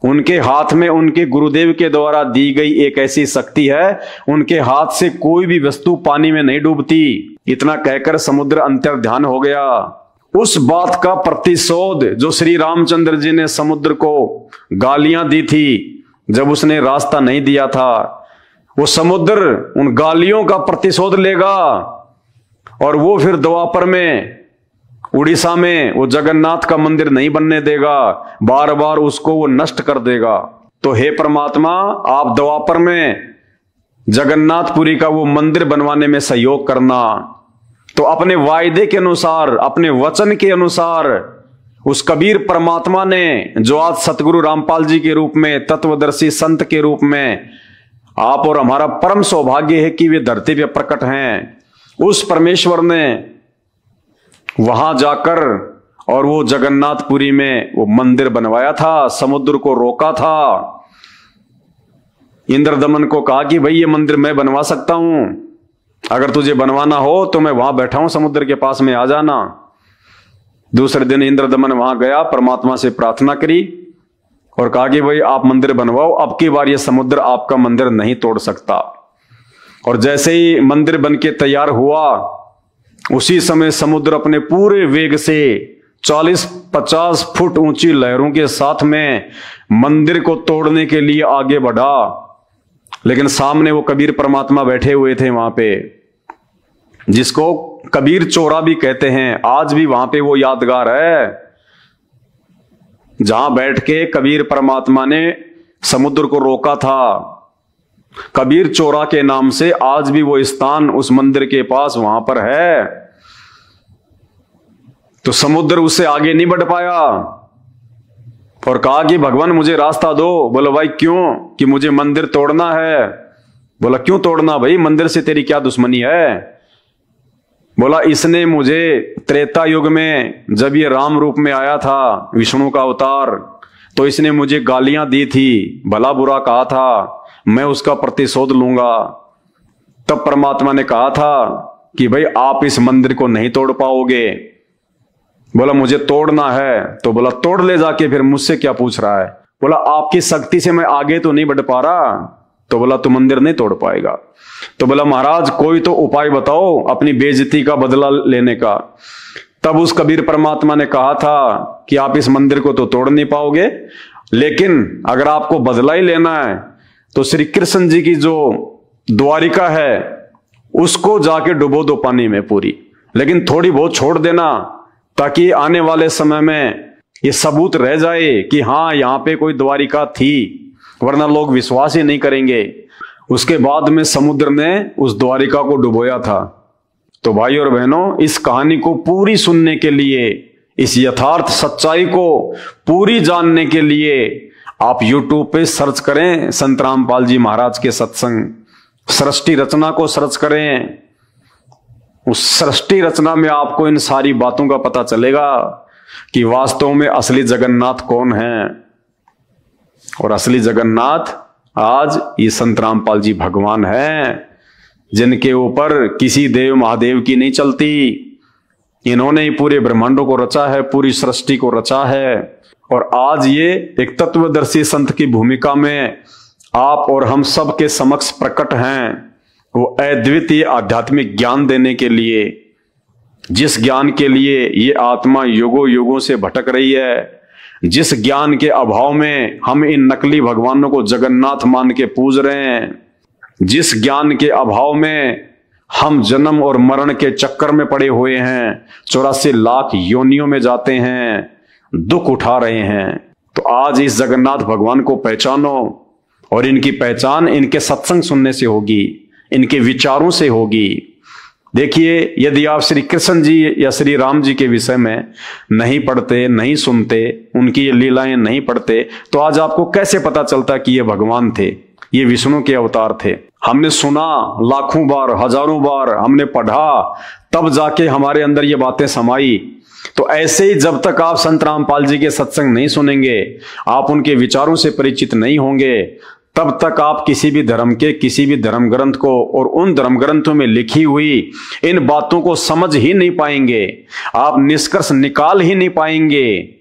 उनके हाथ में उनके गुरुदेव के द्वारा दी गई एक ऐसी शक्ति है, उनके हाथ से कोई भी वस्तु पानी में नहीं डूबती। इतना कहकर समुद्र अंतर्ध्यान हो गया। उस बात का प्रतिशोध जो श्री रामचंद्र जी ने समुद्र को गालियां दी थी जब उसने रास्ता नहीं दिया था, वो समुद्र उन गालियों का प्रतिशोध लेगा और वो फिर द्वापर में उड़ीसा में वो जगन्नाथ का मंदिर नहीं बनने देगा, बार बार उसको वो नष्ट कर देगा। तो हे परमात्मा, आप द्वापर में जगन्नाथपुरी का वो मंदिर बनवाने में सहयोग करना। तो अपने वायदे के अनुसार, अपने वचन के अनुसार उस कबीर परमात्मा ने, जो आज सतगुरु रामपाल जी के रूप में, तत्वदर्शी संत के रूप में आप और हमारा परम सौभाग्य है कि वे धरती पे प्रकट हैं, उस परमेश्वर ने वहां जाकर और वो जगन्नाथपुरी में वो मंदिर बनवाया था, समुद्र को रोका था। इंद्रदमन को कहा कि भाई ये मंदिर मैं बनवा सकता हूं, अगर तुझे बनवाना हो तो मैं वहां बैठा हूं समुद्र के पास में, आ जाना। दूसरे दिन इंद्रदमन वहां गया, परमात्मा से प्रार्थना करी और कहा कि भाई आप मंदिर बनवाओ, अब की बार ये समुद्र आपका मंदिर नहीं तोड़ सकता। और जैसे ही मंदिर बनके तैयार हुआ, उसी समय समुद्र अपने पूरे वेग से 40-50 फुट ऊंची लहरों के साथ में मंदिर को तोड़ने के लिए आगे बढ़ा। लेकिन सामने वो कबीर परमात्मा बैठे हुए थे वहां पे, जिसको कबीर चोरा भी कहते हैं। आज भी वहां पे वो यादगार है जहां बैठ के कबीर परमात्मा ने समुद्र को रोका था। कबीर चोरा के नाम से आज भी वो स्थान उस मंदिर के पास वहां पर है। तो समुद्र उससे आगे नहीं बढ़ पाया और कहा कि भगवान मुझे रास्ता दो। बोला भाई क्यों? कि मुझे मंदिर तोड़ना है। बोला क्यों तोड़ना भाई, मंदिर से तेरी क्या दुश्मनी है? बोला इसने मुझे त्रेता युग में जब ये राम रूप में आया था, विष्णु का अवतार, तो इसने मुझे गालियां दी थी, भला बुरा कहा था, मैं उसका प्रतिशोध लूंगा। तब परमात्मा ने कहा था कि भाई आप इस मंदिर को नहीं तोड़ पाओगे। बोला मुझे तोड़ना है। तो बोला तोड़ ले जाके, फिर मुझसे क्या पूछ रहा है? बोला आपकी शक्ति से मैं आगे तो नहीं बढ़ पा रहा। तो बोला तू मंदिर नहीं तोड़ पाएगा। तो बोला महाराज कोई तो उपाय बताओ अपनी बेइज्जती का बदला लेने का। तब उस कबीर परमात्मा ने कहा था कि आप इस मंदिर को तो तोड़ नहीं पाओगे, लेकिन अगर आपको बदला ही लेना है तो श्री कृष्ण जी की जो द्वारिका है उसको जाके डुबो दो पानी में पूरी, लेकिन थोड़ी बहुत छोड़ देना, ताकि आने वाले समय में ये सबूत रह जाए कि हाँ यहाँ पे कोई द्वारिका थी, वरना लोग विश्वास ही नहीं करेंगे। उसके बाद में समुद्र ने उस द्वारिका को डुबोया था। तो भाई और बहनों, इस कहानी को पूरी सुनने के लिए, इस यथार्थ सच्चाई को पूरी जानने के लिए आप YouTube पे सर्च करें संत रामपाल जी महाराज के सत्संग, सृष्टि रचना को सर्च करें। उस सृष्टि रचना में आपको इन सारी बातों का पता चलेगा कि वास्तव में असली जगन्नाथ कौन है। और असली जगन्नाथ आज ये संत रामपाल जी भगवान हैं, जिनके ऊपर किसी देव महादेव की नहीं चलती। इन्होंने ही पूरे ब्रह्मांडों को रचा है, पूरी सृष्टि को रचा है। और आज ये एक तत्वदर्शी संत की भूमिका में आप और हम सब के समक्ष प्रकट हैं, वो अद्वितीय आध्यात्मिक ज्ञान देने के लिए, जिस ज्ञान के लिए ये आत्मा युगों युगों से भटक रही है, जिस ज्ञान के अभाव में हम इन नकली भगवानों को जगन्नाथ मान के पूज रहे हैं, जिस ज्ञान के अभाव में हम जन्म और मरण के चक्कर में पड़े हुए हैं, 84 लाख योनियों में जाते हैं, दुख उठा रहे हैं। तो आज इस जगन्नाथ भगवान को पहचानो, और इनकी पहचान इनके सत्संग सुनने से होगी, इनके विचारों से होगी। देखिए, यदि आप श्री कृष्ण जी या श्री राम जी के विषय में नहीं पढ़ते, नहीं सुनते, उनकी ये लीलाएं नहीं पढ़ते, तो आज आपको कैसे पता चलता कि ये भगवान थे, ये विष्णु के अवतार थे। हमने सुना लाखों बार, हजारों बार हमने पढ़ा, तब जाके हमारे अंदर ये बातें समाई। तो ऐसे ही जब तक आप संत रामपाल जी के सत्संग नहीं सुनेंगे, आप उनके विचारों से परिचित नहीं होंगे, तब तक आप किसी भी धर्म के किसी भी धर्म ग्रंथ को और उन धर्म ग्रंथों में लिखी हुई इन बातों को समझ ही नहीं पाएंगे, आप निष्कर्ष निकाल ही नहीं पाएंगे।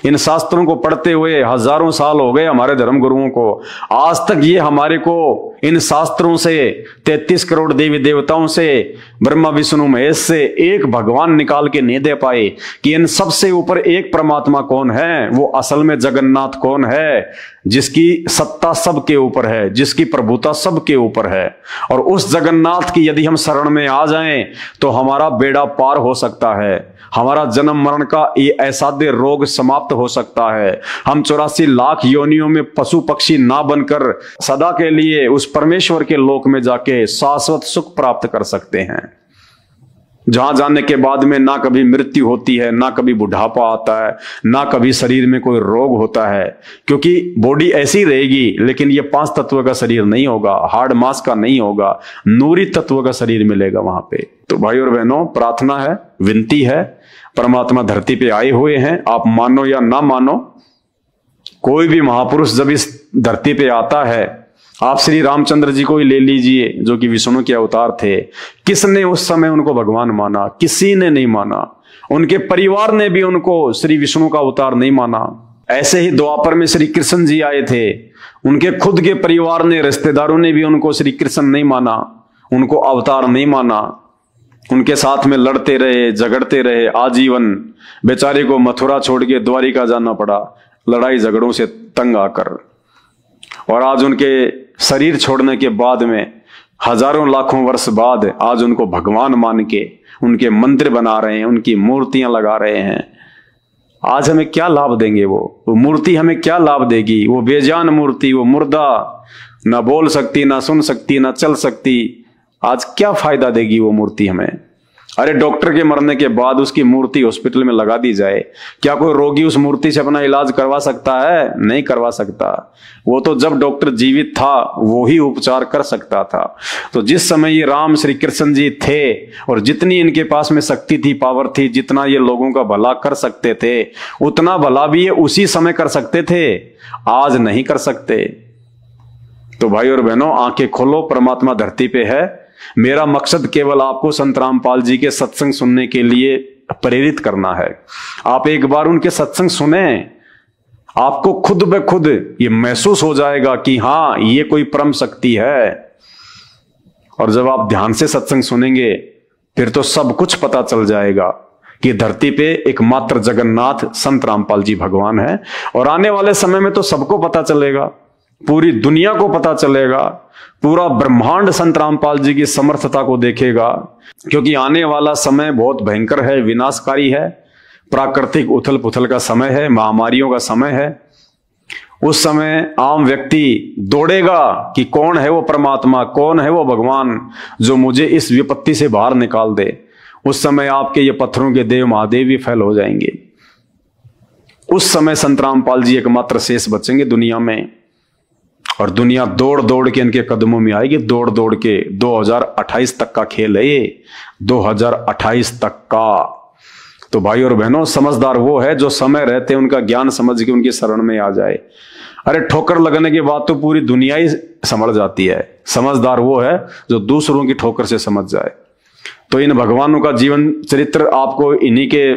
इन शास्त्रों को पढ़ते हुए हजारों साल हो गए हमारे धर्म गुरुओं को, आज तक ये हमारे को इन शास्त्रों से, 33 करोड़ देवी देवताओं से, ब्रह्मा विष्णु महेश से एक भगवान निकाल के नहीं दे पाए कि इन सबसे ऊपर एक परमात्मा कौन है, वो असल में जगन्नाथ कौन है, जिसकी सत्ता सबके ऊपर है, जिसकी प्रभुता सबके ऊपर है। और उस जगन्नाथ की यदि हम शरण में आ जाएं तो हमारा बेड़ा पार हो सकता है, हमारा जन्म मरण का ये असाध्य रोग समाप्त हो सकता है। हम 84 लाख योनियों में पशु पक्षी ना बनकर सदा के लिए उस परमेश्वर के लोक में जाके शाश्वत सुख प्राप्त कर सकते हैं, जहां जाने के बाद में ना कभी मृत्यु होती है, ना कभी बुढ़ापा आता है, ना कभी शरीर में कोई रोग होता है, क्योंकि बॉडी ऐसी रहेगी, लेकिन ये 5 तत्व का शरीर नहीं होगा, हार्ड मास का नहीं होगा, नूरी तत्व का शरीर मिलेगा वहां पे। तो भाई और बहनों, प्रार्थना है, विनती है, परमात्मा धरती पे आए हुए हैं, आप मानो या ना मानो, कोई भी महापुरुष जब इस धरती पे आता है, आप श्री रामचंद्र जी को ही ले लीजिए, जो कि विष्णु के अवतार थे, किसने उस समय उनको भगवान माना? किसी ने नहीं माना। उनके परिवार ने भी उनको श्री विष्णु का अवतार नहीं माना। ऐसे ही द्वापर में श्री कृष्ण जी आए थे, उनके खुद के परिवार ने, रिश्तेदारों ने भी उनको श्री कृष्ण नहीं माना, उनको अवतार नहीं माना। उनके साथ में लड़ते रहे, झगड़ते रहे आजीवन। बेचारे को मथुरा छोड़ के द्वारिका जाना पड़ा, लड़ाई झगड़ों से तंग आकर। और आज उनके शरीर छोड़ने के बाद में हजारों लाखों वर्ष बाद आज उनको भगवान मान के उनके मंदिर बना रहे हैं, उनकी मूर्तियां लगा रहे हैं। आज हमें क्या लाभ देंगे? वो मूर्ति हमें क्या लाभ देगी? वो बेजान मूर्ति, वो मुर्दा, ना बोल सकती, ना सुन सकती, ना चल सकती, आज क्या फायदा देगी वो मूर्ति हमें? अरे डॉक्टर के मरने के बाद उसकी मूर्ति हॉस्पिटल में लगा दी जाए, क्या कोई रोगी उस मूर्ति से अपना इलाज करवा सकता है? नहीं करवा सकता। वो तो जब डॉक्टर जीवित था वो ही उपचार कर सकता था। तो जिस समय ये राम श्री कृष्ण जी थे और जितनी इनके पास में शक्ति थी, पावर थी, जितना ये लोगों का भला कर सकते थे, उतना भला भी ये उसी समय कर सकते थे, आज नहीं कर सकते। तो भाई और बहनों, आंखें खोलो, परमात्मा धरती पे है। मेरा मकसद केवल आपको संत रामपाल जी के सत्संग सुनने के लिए प्रेरित करना है। आप एक बार उनके सत्संग सुने, आपको खुद ब खुद ये महसूस हो जाएगा कि हाँ, ये कोई परम शक्ति है। और जब आप ध्यान से सत्संग सुनेंगे फिर तो सब कुछ पता चल जाएगा कि धरती पे एकमात्र जगन्नाथ संत रामपाल जी भगवान है। और आने वाले समय में तो सबको पता चलेगा, पूरी दुनिया को पता चलेगा, पूरा ब्रह्मांड संत रामपाल जी की समर्थता को देखेगा। क्योंकि आने वाला समय बहुत भयंकर है, विनाशकारी है, प्राकृतिक उथल पुथल का समय है, महामारियों का समय है। उस समय आम व्यक्ति दौड़ेगा कि कौन है वो परमात्मा, कौन है वो भगवान जो मुझे इस विपत्ति से बाहर निकाल दे। उस समय आपके ये पत्थरों के देव महादेव भी फैल हो जाएंगे। उस समय संत रामपाल जी एकमात्र शेष बचेंगे दुनिया में, और दुनिया दौड़ दौड़ के इनके कदमों में आएगी, दौड़ दौड़ के। 2028 तक का खेल है ये, 2028 तक का। तो भाई और बहनों, समझदार वो है जो समय रहते उनका ज्ञान समझ के उनकी शरण में आ जाए। अरे ठोकर लगने के बाद तो पूरी दुनिया ही समझ जाती है। समझदार वो है जो दूसरों की ठोकर से समझ जाए। तो इन भगवानों का जीवन चरित्र आपको इन्हीं के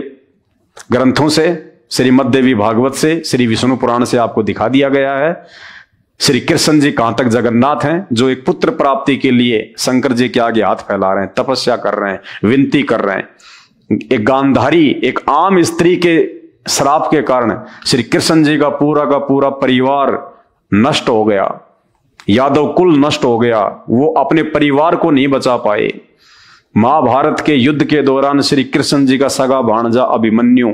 ग्रंथों से, श्रीमद् देवी भागवत से, श्री विष्णु पुराण से आपको दिखा दिया गया है। श्री कृष्ण जी कहां तक जगन्नाथ हैं, जो एक पुत्र प्राप्ति के लिए शंकर जी के आगे हाथ फैला रहे हैं, तपस्या कर रहे हैं, विनती कर रहे हैं। एक गांधारी, एक आम स्त्री के श्राप के कारण श्री कृष्ण जी का पूरा परिवार नष्ट हो गया, यादव कुल नष्ट हो गया। वो अपने परिवार को नहीं बचा पाए। महाभारत के युद्ध के दौरान श्री कृष्ण जी का सगा भांजा अभिमन्यु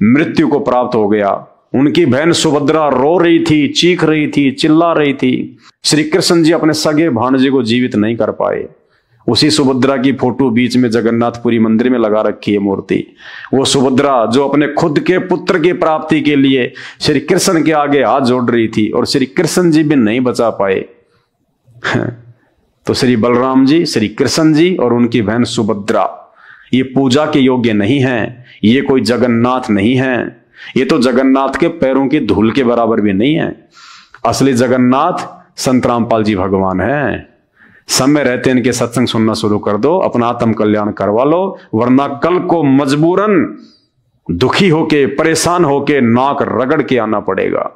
मृत्यु को प्राप्त हो गया। उनकी बहन सुभद्रा रो रही थी, चीख रही थी, चिल्ला रही थी। श्री कृष्ण जी अपने सगे भांजे को जीवित नहीं कर पाए। उसी सुभद्रा की फोटो बीच में जगन्नाथपुरी मंदिर में लगा रखी है मूर्ति। वो सुभद्रा जो अपने खुद के पुत्र की प्राप्ति के लिए श्री कृष्ण के आगे हाथ जोड़ रही थी और श्री कृष्ण जी भी नहीं बचा पाए। तो श्री बलराम जी, श्री कृष्ण जी और उनकी बहन सुभद्रा ये पूजा के योग्य नहीं हैं। ये कोई जगन्नाथ नहीं है। ये तो जगन्नाथ के पैरों की धूल के बराबर भी नहीं है। असली जगन्नाथ संत रामपाल जी भगवान है। समय रहते इनके सत्संग सुनना शुरू कर दो, अपना आत्म कल्याण करवा लो, वरना कल को मजबूरन दुखी होके, परेशान होके, नाक रगड़ के आना पड़ेगा।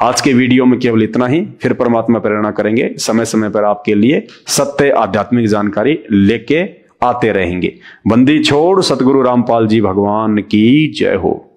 आज के वीडियो में केवल इतना ही। फिर परमात्मा प्रेरणा करेंगे, समय समय पर आपके लिए सत्य आध्यात्मिक जानकारी लेके आते रहेंगे। बंदी छोड़ सतगुरु रामपाल जी भगवान की जय हो।